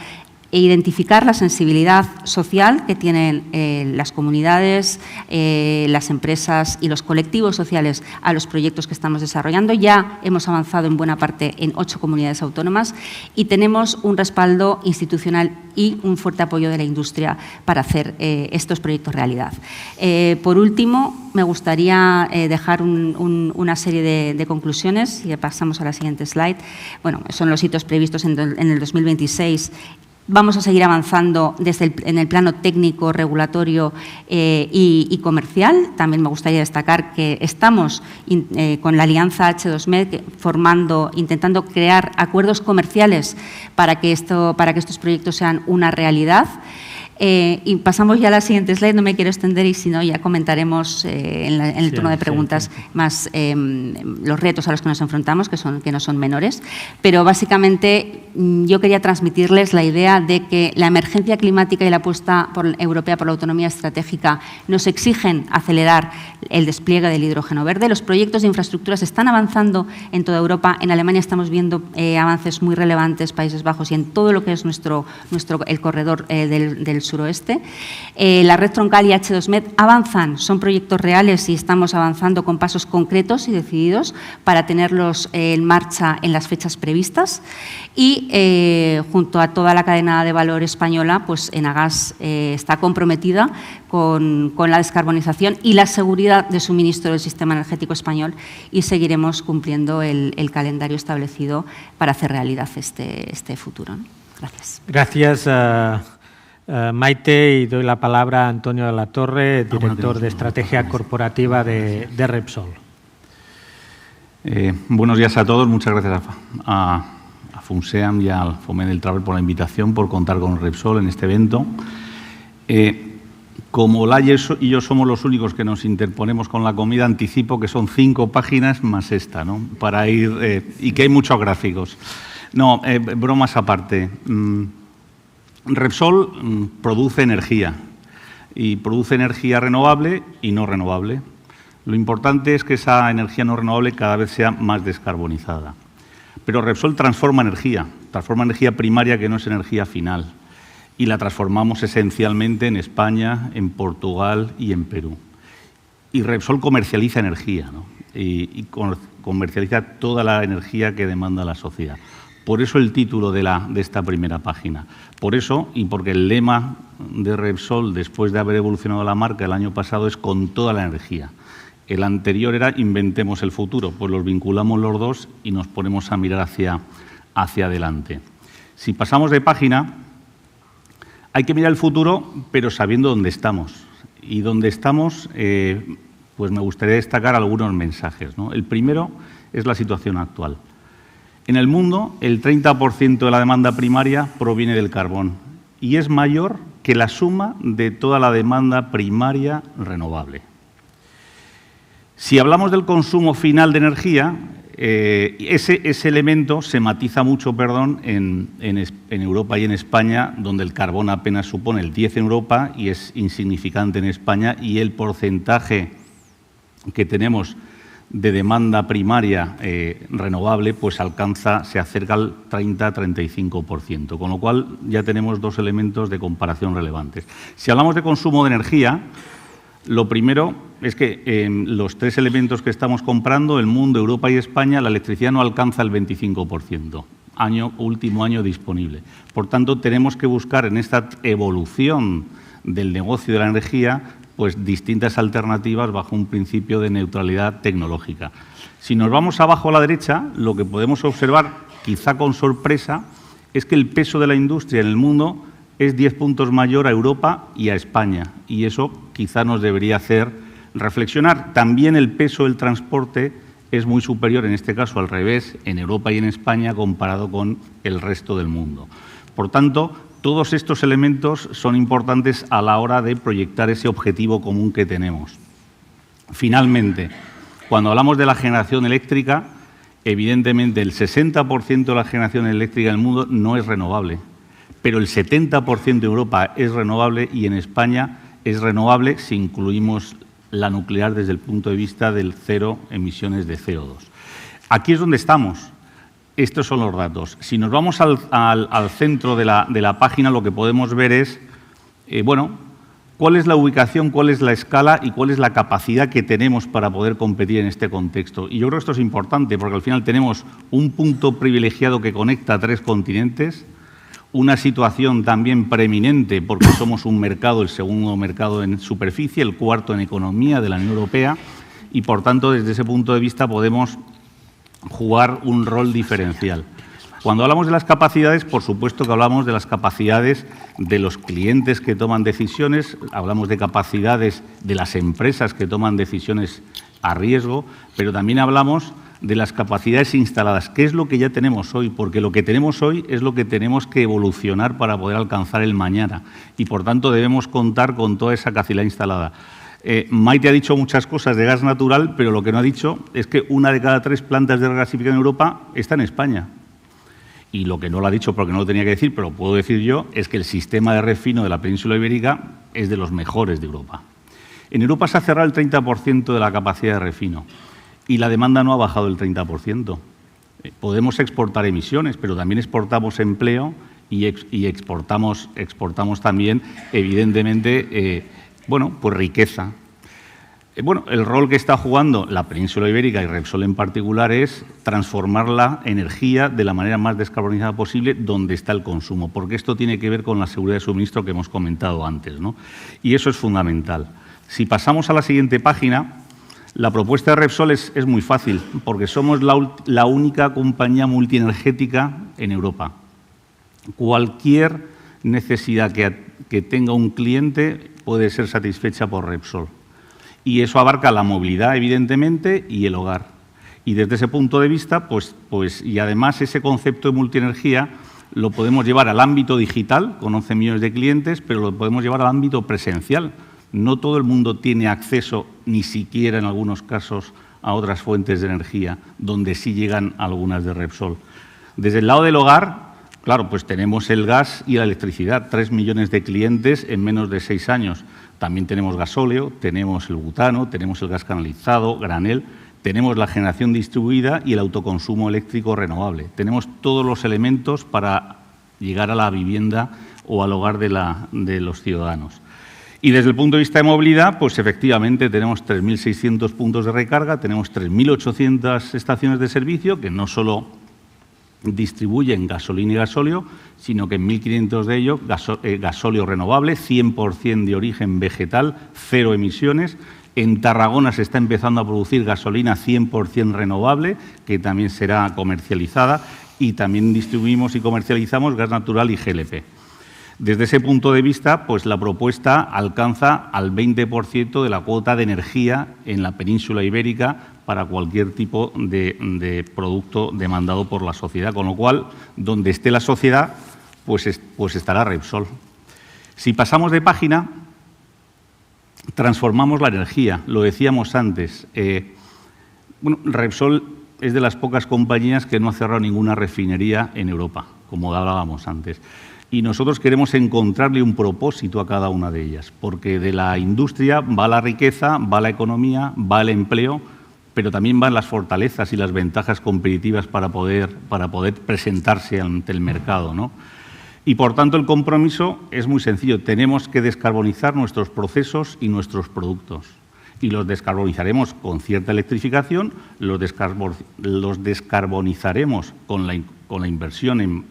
identificar la sensibilidad social que tienen las comunidades, las empresas y los colectivos sociales a los proyectos que estamos desarrollando. Ya hemos avanzado en buena parte en 8 comunidades autónomas y tenemos un respaldo institucional y un fuerte apoyo de la industria para hacer estos proyectos realidad. Por último, me gustaría dejar una serie de conclusiones y pasamos a la siguiente slide. Bueno, son los hitos previstos en el 2026. Vamos a seguir avanzando en el plano técnico, regulatorio y comercial. También me gustaría destacar que estamos con la alianza H2Med intentando crear acuerdos comerciales para que estos proyectos sean una realidad. Y pasamos ya a la siguiente slide, no me quiero extender y si no ya comentaremos en el turno de preguntas más los retos a los que nos enfrentamos, que no son menores, pero básicamente yo quería transmitirles la idea de que la emergencia climática y la apuesta europea por la autonomía estratégica nos exigen acelerar el despliegue del hidrógeno verde. Los proyectos de infraestructuras están avanzando en toda Europa, en Alemania estamos viendo avances muy relevantes, Países Bajos y en todo lo que es el corredor del suroeste. La red troncal y H2Med avanzan, son proyectos reales y estamos avanzando con pasos concretos y decididos para tenerlos en marcha en las fechas previstas. Y junto a toda la cadena de valor española, pues Enagas está comprometida con la descarbonización y la seguridad de suministro del sistema energético español y seguiremos cumpliendo el calendario establecido para hacer realidad este futuro. Gracias. Gracias, Maite, y doy la palabra a Antonio de la Torre, director de Estrategia Corporativa de Repsol. Buenos días a todos. Muchas gracias a FUNSEAM y al Foment del Travel por la invitación, por contar con Repsol en este evento. Como Laia y yo somos los únicos que nos interponemos con la comida, anticipo que son 5 páginas más esta, ¿no? Para ir, y que hay muchos gráficos. No, bromas aparte. Repsol produce energía, y produce energía renovable y no renovable. Lo importante es que esa energía no renovable cada vez sea más descarbonizada. Pero Repsol transforma energía primaria que no es energía final, y la transformamos esencialmente en España, en Portugal y en Perú. Y Repsol comercializa energía, ¿no? y comercializa toda la energía que demanda la sociedad. Por eso el título de esta primera página. Por eso, y porque el lema de Repsol, después de haber evolucionado la marca el año pasado, es con toda la energía. El anterior era inventemos el futuro, pues los vinculamos los dos y nos ponemos a mirar hacia adelante. Si pasamos de página, hay que mirar el futuro, pero sabiendo dónde estamos. Y dónde estamos, pues me gustaría destacar algunos mensajes, ¿no? El primero es la situación actual. En el mundo, el 30% de la demanda primaria proviene del carbón y es mayor que la suma de toda la demanda primaria renovable. Si hablamos del consumo final de energía, ese elemento se matiza mucho, en Europa y en España, donde el carbón apenas supone el 10% en Europa y es insignificante en España, y el porcentaje que tenemos de demanda primaria renovable pues se acerca al 30-35%, con lo cual ya tenemos dos elementos de comparación relevantes. Si hablamos de consumo de energía, lo primero es que los 3 elementos que estamos comprando, el mundo, Europa y España, la electricidad no alcanza el 25%, último año disponible. Por tanto, tenemos que buscar en esta evolución del negocio de la energía pues distintas alternativas bajo un principio de neutralidad tecnológica. Si nos vamos abajo a la derecha, lo que podemos observar, quizá con sorpresa, es que el peso de la industria en el mundo es 10 puntos mayor a Europa y a España, y eso quizá nos debería hacer reflexionar. También el peso del transporte es muy superior, en este caso al revés, en Europa y en España comparado con el resto del mundo. Por tanto, todos estos elementos son importantes a la hora de proyectar ese objetivo común que tenemos. Finalmente, cuando hablamos de la generación eléctrica, evidentemente el 60% de la generación eléctrica del mundo no es renovable, pero el 70% de Europa es renovable y en España es renovable si incluimos la nuclear desde el punto de vista del cero emisiones de CO2. Aquí es donde estamos. Estos son los datos. Si nos vamos al centro de la página, lo que podemos ver es, cuál es la ubicación, cuál es la escala y cuál es la capacidad que tenemos para poder competir en este contexto. Y yo creo que esto es importante porque al final tenemos un punto privilegiado que conecta 3 continentes, una situación también preeminente porque somos un mercado, el segundo mercado en superficie, el cuarto en economía de la Unión Europea y, por tanto, desde ese punto de vista podemos jugar un rol diferencial. Cuando hablamos de las capacidades, por supuesto que hablamos de las capacidades de los clientes que toman decisiones, hablamos de capacidades de las empresas que toman decisiones a riesgo, pero también hablamos de las capacidades instaladas, que es lo que ya tenemos hoy, porque lo que tenemos hoy es lo que tenemos que evolucionar para poder alcanzar el mañana y, por tanto, debemos contar con toda esa capacidad instalada. Maite ha dicho muchas cosas de gas natural, pero lo que no ha dicho es que 1 de cada 3 plantas de regasificación en Europa está en España. Y lo que no lo ha dicho porque no lo tenía que decir, pero lo puedo decir yo, es que el sistema de refino de la península ibérica es de los mejores de Europa. En Europa se ha cerrado el 30% de la capacidad de refino y la demanda no ha bajado el 30%. Podemos exportar emisiones, pero también exportamos empleo y exportamos también, evidentemente, pues riqueza. El rol que está jugando la península ibérica y Repsol en particular es transformar la energía de la manera más descarbonizada posible donde está el consumo, porque esto tiene que ver con la seguridad de suministro que hemos comentado antes, ¿no? Y eso es fundamental. Si pasamos a la siguiente página, la propuesta de Repsol es muy fácil, porque somos la única compañía multienergética en Europa. Cualquier necesidad que tenga un cliente puede ser satisfecha por Repsol. Y eso abarca la movilidad, evidentemente, y el hogar. Y desde ese punto de vista, y además ese concepto de multienergía lo podemos llevar al ámbito digital, con 11 millones de clientes, pero lo podemos llevar al ámbito presencial. No todo el mundo tiene acceso, ni siquiera en algunos casos, a otras fuentes de energía, donde sí llegan algunas de Repsol. Desde el lado del hogar, claro, pues tenemos el gas y la electricidad, 3 millones de clientes en menos de 6 años. También tenemos gasóleo, tenemos el butano, tenemos el gas canalizado, granel, tenemos la generación distribuida y el autoconsumo eléctrico renovable. Tenemos todos los elementos para llegar a la vivienda o al hogar de los ciudadanos. Y desde el punto de vista de movilidad, pues efectivamente tenemos 3.600 puntos de recarga, tenemos 3.800 estaciones de servicio que no solo distribuyen gasolina y gasóleo, sino que en 1.500 de ellos gasóleo renovable, 100% de origen vegetal, 0 emisiones. En Tarragona se está empezando a producir gasolina 100% renovable, que también será comercializada, y también distribuimos y comercializamos gas natural y GLP. Desde ese punto de vista, pues la propuesta alcanza al 20% de la cuota de energía en la península ibérica para cualquier tipo de producto demandado por la sociedad, con lo cual, donde esté la sociedad, pues estará Repsol. Si pasamos de página, transformamos la energía, lo decíamos antes. Repsol es de las pocas compañías que no ha cerrado ninguna refinería en Europa, como hablábamos antes. Y nosotros queremos encontrarle un propósito a cada una de ellas, porque de la industria va la riqueza, va la economía, va el empleo, pero también van las fortalezas y las ventajas competitivas para poder presentarse ante el mercado, ¿no? Y, por tanto, el compromiso es muy sencillo. Tenemos que descarbonizar nuestros procesos y nuestros productos. Y los descarbonizaremos con cierta electrificación, los descarbonizaremos con la inversión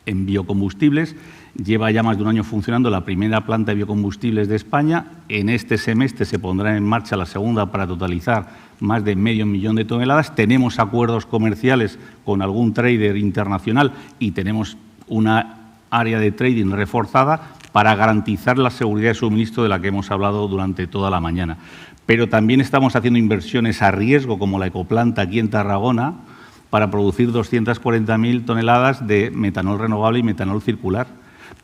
en biocombustibles. Lleva ya más de un año funcionando la primera planta de biocombustibles de España. En este semestre se pondrá en marcha la segunda para totalizar más de 500.000 de toneladas. Tenemos acuerdos comerciales con algún trader internacional y tenemos una área de trading reforzada para garantizar la seguridad de suministro de la que hemos hablado durante toda la mañana. Pero también estamos haciendo inversiones a riesgo, como la ecoplanta aquí en Tarragona, para producir 240.000 toneladas de metanol renovable y metanol circular,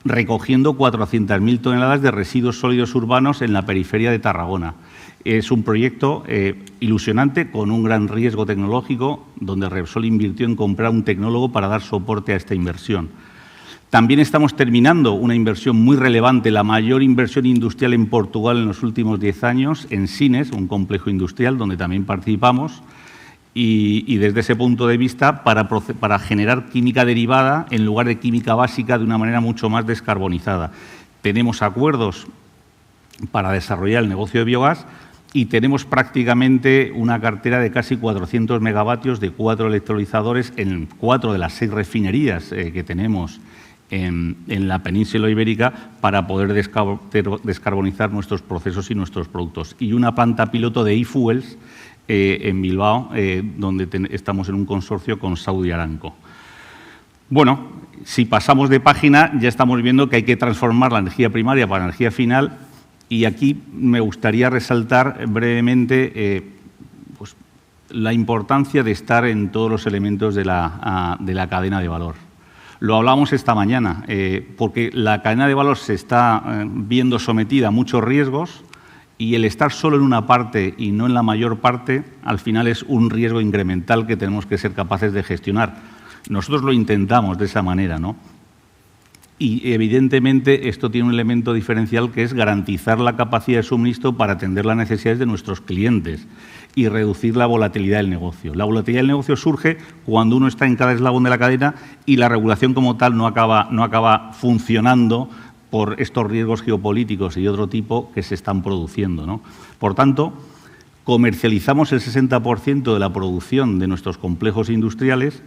recogiendo 400.000 toneladas de residuos sólidos urbanos en la periferia de Tarragona. Es un proyecto ilusionante, con un gran riesgo tecnológico, donde Repsol invirtió en comprar un tecnólogo para dar soporte a esta inversión. También estamos terminando una inversión muy relevante, la mayor inversión industrial en Portugal en los últimos 10 años, en Sines, un complejo industrial donde también participamos. Y desde ese punto de vista, para generar química derivada en lugar de química básica de una manera mucho más descarbonizada. Tenemos acuerdos para desarrollar el negocio de biogás y tenemos prácticamente una cartera de casi 400 megavatios de 4 electrolizadores en 4 de las 6 refinerías que tenemos en la península ibérica para poder descarbonizar nuestros procesos y nuestros productos. Y una planta piloto de e-fuels en Bilbao, donde estamos en un consorcio con Saudi Aramco. Bueno, si pasamos de página, ya estamos viendo que hay que transformar la energía primaria para energía final, y aquí me gustaría resaltar brevemente pues, la importancia de estar en todos los elementos de la cadena de valor. Lo hablamos esta mañana, porque la cadena de valor se está viendo sometida a muchos riesgos, y el estar solo en una parte y no en la mayor parte, al final es un riesgo incremental que tenemos que ser capaces de gestionar. Nosotros lo intentamos de esa manera, ¿no? Y, evidentemente, esto tiene un elemento diferencial que es garantizar la capacidad de suministro para atender las necesidades de nuestros clientes y reducir la volatilidad del negocio. La volatilidad del negocio surge cuando uno está en cada eslabón de la cadena y la regulación como tal no acaba funcionando por estos riesgos geopolíticos y de otro tipo que se están produciendo, ¿no? Por tanto, comercializamos el 60% de la producción de nuestros complejos industriales,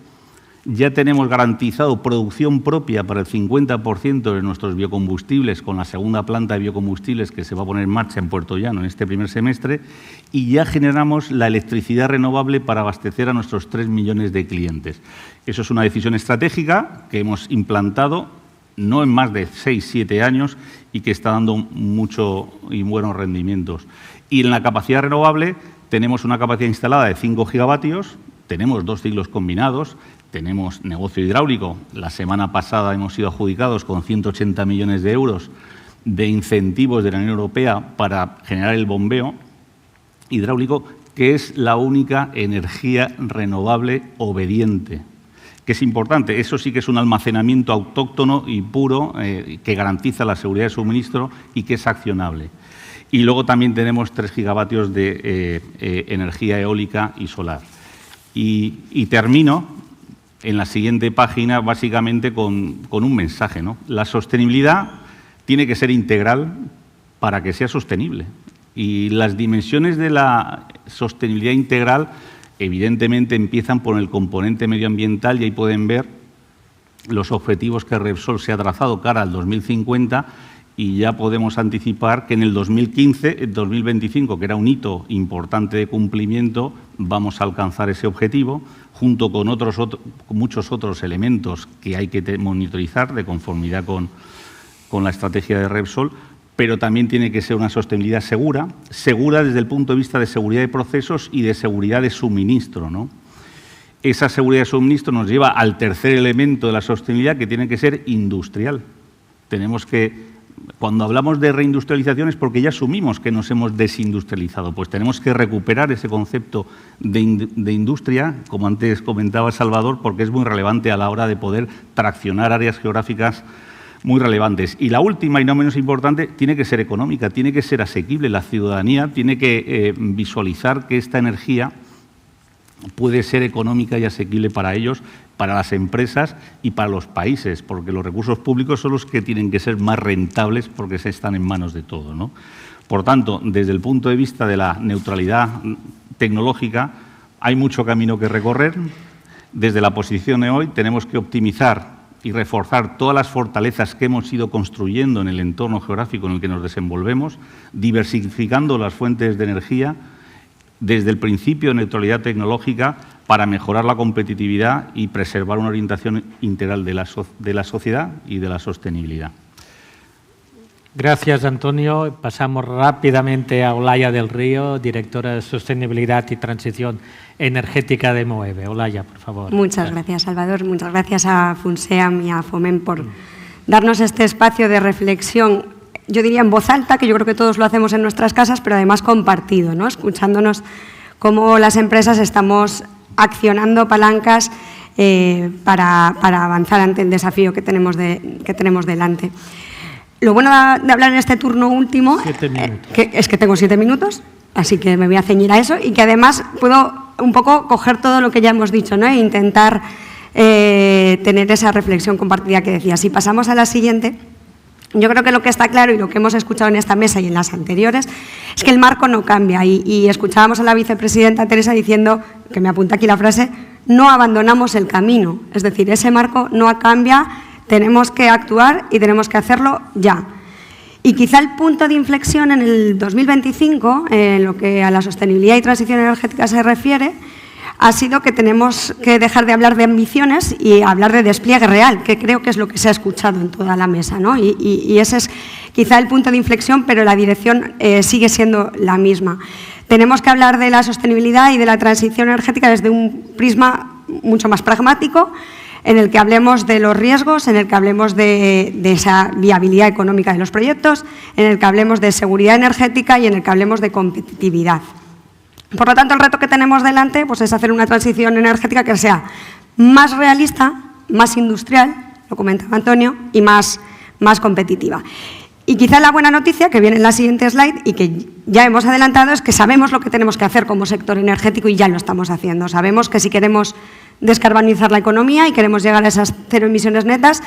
ya tenemos garantizado producción propia para el 50% de nuestros biocombustibles con la segunda planta de biocombustibles que se va a poner en marcha en Puerto Llano en este primer semestre, y ya generamos la electricidad renovable para abastecer a nuestros 3 millones de clientes. Eso es una decisión estratégica que hemos implantado no en más de 6-7 años y que está dando mucho y buenos rendimientos. Y en la capacidad renovable tenemos una capacidad instalada de 5 gigavatios, tenemos 2 ciclos combinados, tenemos negocio hidráulico. La semana pasada hemos sido adjudicados con 180 millones de euros de incentivos de la Unión Europea para generar el bombeo hidráulico, que es la única energía renovable obediente, que es importante. Eso sí que es un almacenamiento autóctono y puro que garantiza la seguridad de suministro y que es accionable. Y luego también tenemos 3 gigavatios de energía eólica y solar. Y termino en la siguiente página básicamente con un mensaje, ¿no? La sostenibilidad tiene que ser integral para que sea sostenible. Y las dimensiones de la sostenibilidad integral evidentemente empiezan por el componente medioambiental y ahí pueden ver los objetivos que Repsol se ha trazado cara al 2050 y ya podemos anticipar que en el 2025, que era un hito importante de cumplimiento, vamos a alcanzar ese objetivo junto con muchos otros elementos que hay que monitorizar de conformidad con la estrategia de Repsol, pero también tiene que ser una sostenibilidad segura desde el punto de vista de seguridad de procesos y de seguridad de suministro, ¿no? Esa seguridad de suministro nos lleva al tercer elemento de la sostenibilidad, que tiene que ser industrial. Cuando hablamos de reindustrialización es porque ya asumimos que nos hemos desindustrializado, pues tenemos que recuperar ese concepto de industria, como antes comentaba Salvador, porque es muy relevante a la hora de poder traccionar áreas geográficas muy relevantes. Y la última, y no menos importante, tiene que ser económica, tiene que ser asequible. La ciudadanía tiene que visualizar que esta energía puede ser económica y asequible para ellos, para las empresas y para los países, porque los recursos públicos son los que tienen que ser más rentables porque se están en manos de todo, ¿no? Por tanto, desde el punto de vista de la neutralidad tecnológica, hay mucho camino que recorrer. Desde la posición de hoy tenemos que optimizar y reforzar todas las fortalezas que hemos ido construyendo en el entorno geográfico en el que nos desenvolvemos, diversificando las fuentes de energía desde el principio de neutralidad tecnológica para mejorar la competitividad y preservar una orientación integral de la sociedad y de la sostenibilidad. Gracias, Antonio. Pasamos rápidamente a Olaya del Río, directora de Sostenibilidad y Transición Energética de Moeve. Olaya, por favor. Muchas gracias, Salvador. Muchas gracias a FUNSEAM y a FOMEN por darnos este espacio de reflexión, yo diría en voz alta, que yo creo que todos lo hacemos en nuestras casas, pero además compartido, ¿no? Escuchándonos cómo las empresas estamos accionando palancas para avanzar ante el desafío que tenemos delante. Lo bueno de hablar en este turno último es que tengo 7 minutos, así que me voy a ceñir a eso y que además puedo un poco coger todo lo que ya hemos dicho, ¿no? E intentar tener esa reflexión compartida que decía. Si pasamos a la siguiente, yo creo que lo que está claro y lo que hemos escuchado en esta mesa y en las anteriores es que el marco no cambia y escuchábamos a la vicepresidenta Teresa diciendo, que me apunta aquí la frase, no abandonamos el camino, es decir, ese marco no cambia. Tenemos que actuar y tenemos que hacerlo ya. Y quizá el punto de inflexión en el 2025, en lo que a la sostenibilidad y transición energética se refiere, ha sido que tenemos que dejar de hablar de ambiciones y hablar de despliegue real, que creo que es lo que se ha escuchado en toda la mesa, ¿no? Y ese es quizá el punto de inflexión, pero la dirección sigue siendo la misma. Tenemos que hablar de la sostenibilidad y de la transición energética desde un prisma mucho más pragmático, en el que hablemos de los riesgos, en el que hablemos de esa viabilidad económica de los proyectos, en el que hablemos de seguridad energética y en el que hablemos de competitividad. Por lo tanto, el reto que tenemos delante pues, es hacer una transición energética que sea más realista, más industrial, lo comentaba Antonio, y más competitiva. Y quizá la buena noticia, que viene en la siguiente slide y que ya hemos adelantado, es que sabemos lo que tenemos que hacer como sector energético y ya lo estamos haciendo. Sabemos que si queremos descarbonizar la economía y queremos llegar a esas 0 emisiones netas,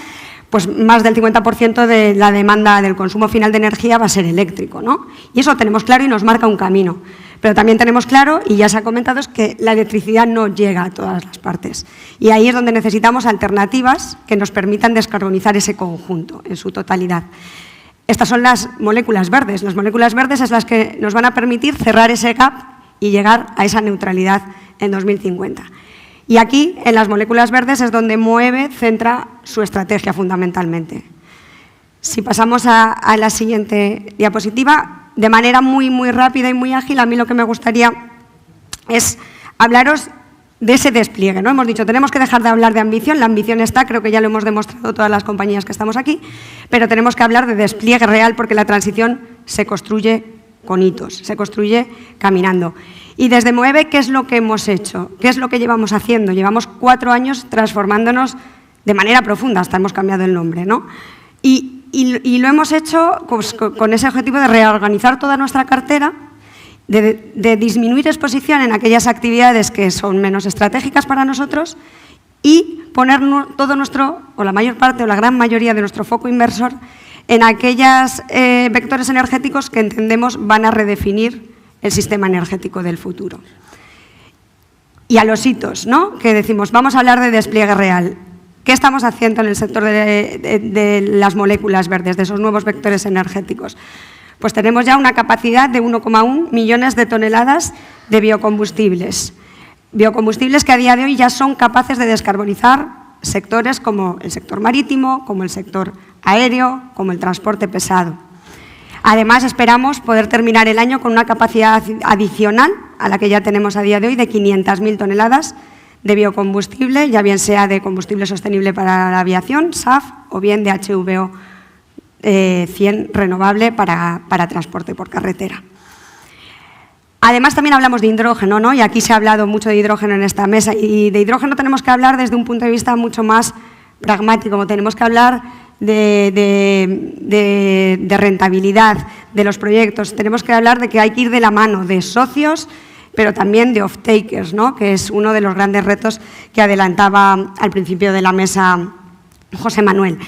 pues más del 50% de la demanda del consumo final de energía va a ser eléctrico, ¿no? Y eso lo tenemos claro y nos marca un camino. Pero también tenemos claro, y ya se ha comentado, es que la electricidad no llega a todas las partes. Y ahí es donde necesitamos alternativas que nos permitan descarbonizar ese conjunto en su totalidad. Estas son las moléculas verdes. Las moléculas verdes es las que nos van a permitir cerrar ese gap y llegar a esa neutralidad en 2050. Y aquí, en las moléculas verdes, es donde Moeve centra su estrategia fundamentalmente. Si pasamos a la siguiente diapositiva, de manera muy rápida y muy ágil, a mí lo que me gustaría es hablaros de ese despliegue, ¿no? Hemos dicho, tenemos que dejar de hablar de ambición, la ambición está, creo que ya lo hemos demostrado todas las compañías que estamos aquí, pero tenemos que hablar de despliegue real porque la transición se construye con hitos, se construye caminando. Y desde Moeve, ¿qué es lo que hemos hecho? ¿Qué es lo que llevamos haciendo? Llevamos 4 años transformándonos de manera profunda, hasta hemos cambiado el nombre, ¿no? Y lo hemos hecho pues, con ese objetivo de reorganizar toda nuestra cartera, de disminuir exposición en aquellas actividades que son menos estratégicas para nosotros y poner todo nuestro, o la mayor parte o la gran mayoría de nuestro foco inversor en aquellos vectores energéticos que entendemos van a redefinir el sistema energético del futuro. Y a los hitos, ¿no? Que decimos, vamos a hablar de despliegue real. ¿Qué estamos haciendo en el sector de las moléculas verdes, de esos nuevos vectores energéticos? Pues tenemos ya una capacidad de 1,1 millones de toneladas de biocombustibles. Biocombustibles que a día de hoy ya son capaces de descarbonizar sectores como el sector marítimo, como el sector aéreo, como el transporte pesado. Además, esperamos poder terminar el año con una capacidad adicional a la que ya tenemos a día de hoy de 500.000 toneladas de biocombustible, ya bien sea de combustible sostenible para la aviación, SAF, o bien de HVO 100 renovable para transporte por carretera. Además, también hablamos de hidrógeno, ¿no? Y aquí se ha hablado mucho de hidrógeno en esta mesa. Y de hidrógeno tenemos que hablar desde un punto de vista mucho más pragmático. Tenemos que hablar de rentabilidad de los proyectos. Tenemos que hablar de que hay que ir de la mano de socios, pero también de off-takers, ¿no? Que es uno de los grandes retos que adelantaba al principio de la mesa José Manuel.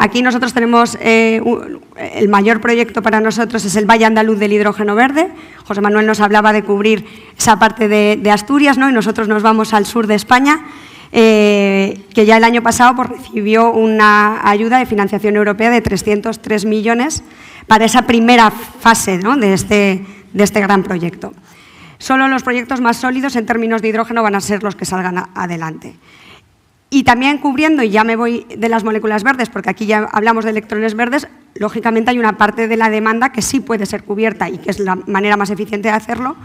Aquí nosotros tenemos, el mayor proyecto para nosotros es el Valle Andaluz del hidrógeno verde. José Manuel nos hablaba de cubrir esa parte de Asturias, ¿no? Y nosotros nos vamos al sur de España, que ya el año pasado pues, recibió una ayuda de financiación europea de 303 millones para esa primera fase, ¿no? de este gran proyecto. Solo los proyectos más sólidos en términos de hidrógeno van a ser los que salgan adelante. Y también cubriendo, y ya me voy de las moléculas verdes, porque aquí ya hablamos de electrones verdes, lógicamente hay una parte de la demanda que sí puede ser cubierta y que es la manera más eficiente de hacerlo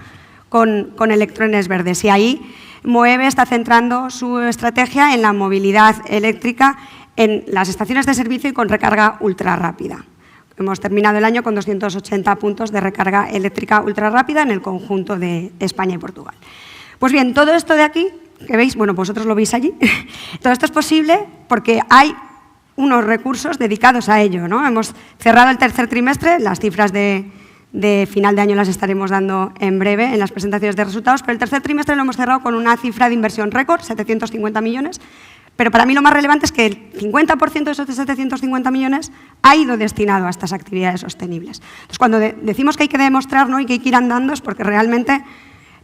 con electrones verdes. Y ahí Moeve está centrando su estrategia en la movilidad eléctrica, en las estaciones de servicio y con recarga ultra rápida. Hemos terminado el año con 280 puntos de recarga eléctrica ultra rápida en el conjunto de España y Portugal. Pues bien, todo esto de aquí que veis, bueno, vosotros lo veis allí. Todo esto es posible porque hay unos recursos dedicados a ello, ¿no? Hemos cerrado el tercer trimestre, las cifras de final de año las estaremos dando en breve en las presentaciones de resultados, pero el tercer trimestre lo hemos cerrado con una cifra de inversión récord, 750 millones, pero para mí lo más relevante es que el 50% de esos 750 millones ha ido destinado a estas actividades sostenibles. Entonces, cuando decimos que hay que demostrar, ¿no? y que hay que ir andando, es porque realmente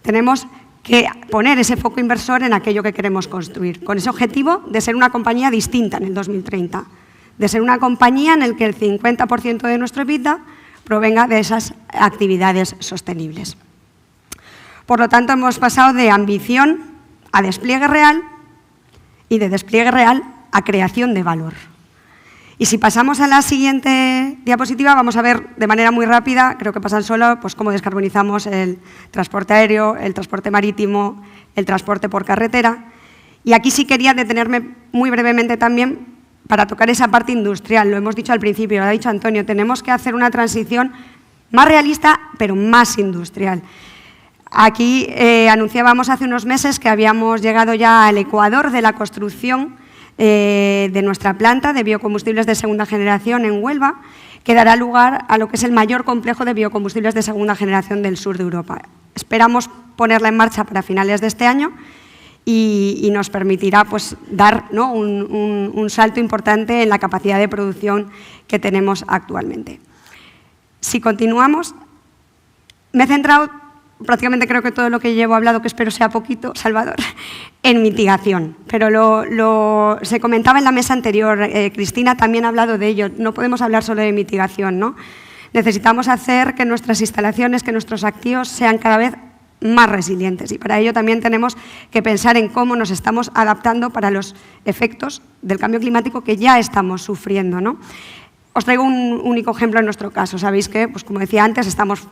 tenemos que poner ese foco inversor en aquello que queremos construir, con ese objetivo de ser una compañía distinta en el 2030, de ser una compañía en la que el 50% de nuestro EBITDA provenga de esas actividades sostenibles. Por lo tanto, hemos pasado de ambición a despliegue real y de despliegue real a creación de valor. Y si pasamos a la siguiente diapositiva, vamos a ver de manera muy rápida, creo que pasan solo, pues cómo descarbonizamos el transporte aéreo, el transporte marítimo, el transporte por carretera. Y aquí sí quería detenerme muy brevemente también para tocar esa parte industrial. Lo hemos dicho al principio, lo ha dicho Antonio, tenemos que hacer una transición más realista, pero más industrial. Aquí anunciábamos hace unos meses que habíamos llegado ya al ecuador de la construcción de nuestra planta de biocombustibles de segunda generación en Huelva, que dará lugar a lo que es el mayor complejo de biocombustibles de segunda generación del sur de Europa. Esperamos ponerla en marcha para finales de este año y nos permitirá pues, dar, ¿no? un salto importante en la capacidad de producción que tenemos actualmente. Si continuamos, me he centrado prácticamente creo que todo lo que llevo hablado, que espero sea poquito, Salvador, en mitigación. Pero se comentaba en la mesa anterior, Cristina también ha hablado de ello, no podemos hablar solo de mitigación, ¿no? Necesitamos hacer que nuestras instalaciones, que nuestros activos sean cada vez más resilientes y para ello también tenemos que pensar en cómo nos estamos adaptando para los efectos del cambio climático que ya estamos sufriendo, ¿no? Os traigo un único ejemplo en nuestro caso. Sabéis que, pues como decía antes, estamos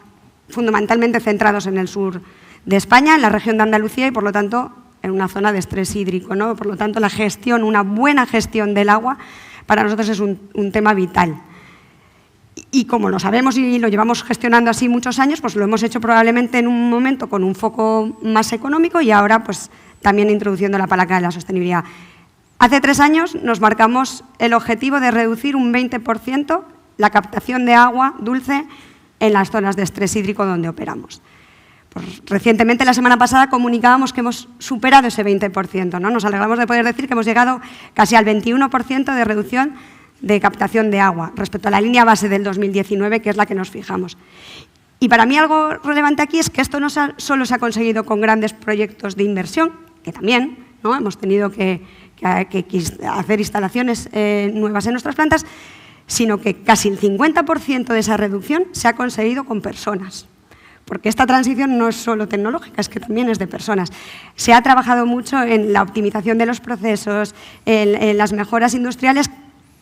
fundamentalmente centrados en el sur de España, en la región de Andalucía y, por lo tanto, en una zona de estrés hídrico, ¿no? Por lo tanto, la gestión, una buena gestión del agua, para nosotros es un tema vital. Y como lo sabemos y lo llevamos gestionando así muchos años, pues lo hemos hecho probablemente en un momento con un foco más económico y ahora pues también introduciendo la palanca de la sostenibilidad. Hace 3 años nos marcamos el objetivo de reducir un 20% la captación de agua dulce en las zonas de estrés hídrico donde operamos. Pues recientemente, la semana pasada, comunicábamos que hemos superado ese 20%, ¿no? Nos alegramos de poder decir que hemos llegado casi al 21% de reducción de captación de agua respecto a la línea base del 2019, que es la que nos fijamos. Y para mí algo relevante aquí es que esto no solo se ha conseguido con grandes proyectos de inversión, que también, ¿no? Hemos tenido que hacer instalaciones nuevas en nuestras plantas, sino que casi el 50% de esa reducción se ha conseguido con personas. Porque esta transición no es solo tecnológica, es que también es de personas. Se ha trabajado mucho en la optimización de los procesos, en las mejoras industriales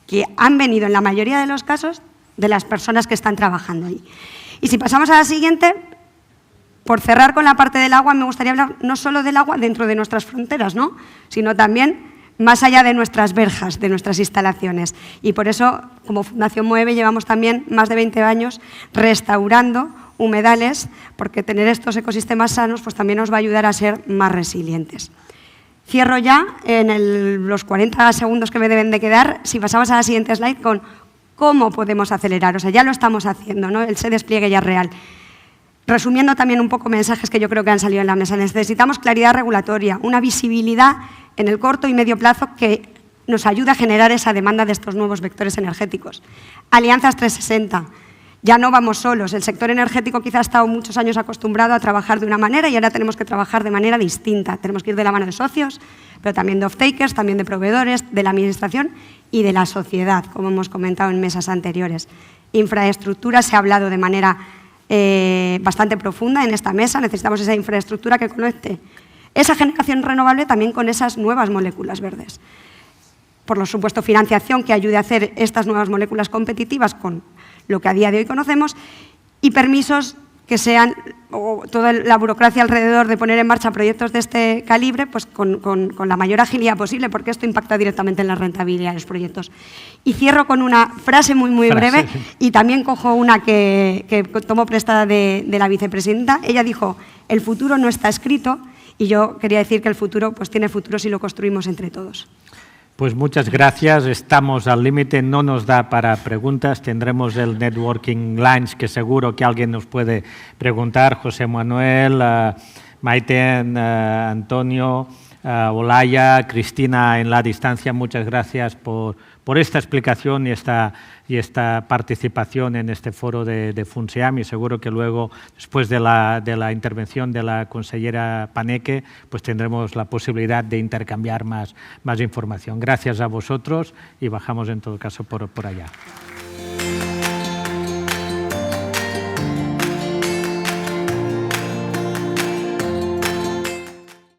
que han venido en la mayoría de los casos de las personas que están trabajando ahí. Y si pasamos a la siguiente, por cerrar con la parte del agua, me gustaría hablar no solo del agua dentro de nuestras fronteras, ¿no? Sino también más allá de nuestras verjas, de nuestras instalaciones. Y por eso, como Fundación Moeve, llevamos también más de 20 años restaurando humedales, porque tener estos ecosistemas sanos pues también nos va a ayudar a ser más resilientes. Cierro ya en los 40 segundos que me deben de quedar, si pasamos a la siguiente slide, con cómo podemos acelerar. O sea, ya lo estamos haciendo, ¿no? Ese despliegue ya es real. Resumiendo también un poco mensajes que yo creo que han salido en la mesa. Necesitamos claridad regulatoria, una visibilidad en el corto y medio plazo que nos ayude a generar esa demanda de estos nuevos vectores energéticos. Alianzas 360. Ya no vamos solos. El sector energético quizá ha estado muchos años acostumbrado a trabajar de una manera y ahora tenemos que trabajar de manera distinta. Tenemos que ir de la mano de socios, pero también de off-takers, también de proveedores, de la administración y de la sociedad, como hemos comentado en mesas anteriores. Infraestructura, se ha hablado de manera bastante profunda en esta mesa. Necesitamos esa infraestructura que conecte esa generación renovable también con esas nuevas moléculas verdes. Por supuesto, financiación que ayude a hacer estas nuevas moléculas competitivas con lo que a día de hoy conocemos, y permisos que sean, o toda la burocracia alrededor de poner en marcha proyectos de este calibre, pues con la mayor agilidad posible, porque esto impacta directamente en la rentabilidad de los proyectos. Y cierro con una frase muy breve, y también cojo una que tomo prestada de la vicepresidenta. Ella dijo, el futuro no está escrito, y yo quería decir que el futuro pues tiene futuro si lo construimos entre todos. Pues muchas gracias. Estamos al límite, no nos da para preguntas. Tendremos el networking lunch que seguro que alguien nos puede preguntar. José Manuel, Maite, Antonio, Olaya, Cristina en la distancia. Muchas gracias por esta explicación y esta participación en este foro de FUNSEAM, y seguro que luego, después de la intervención de la consellera Paneque, pues tendremos la posibilidad de intercambiar más información. Gracias a vosotros y bajamos en todo caso por allá.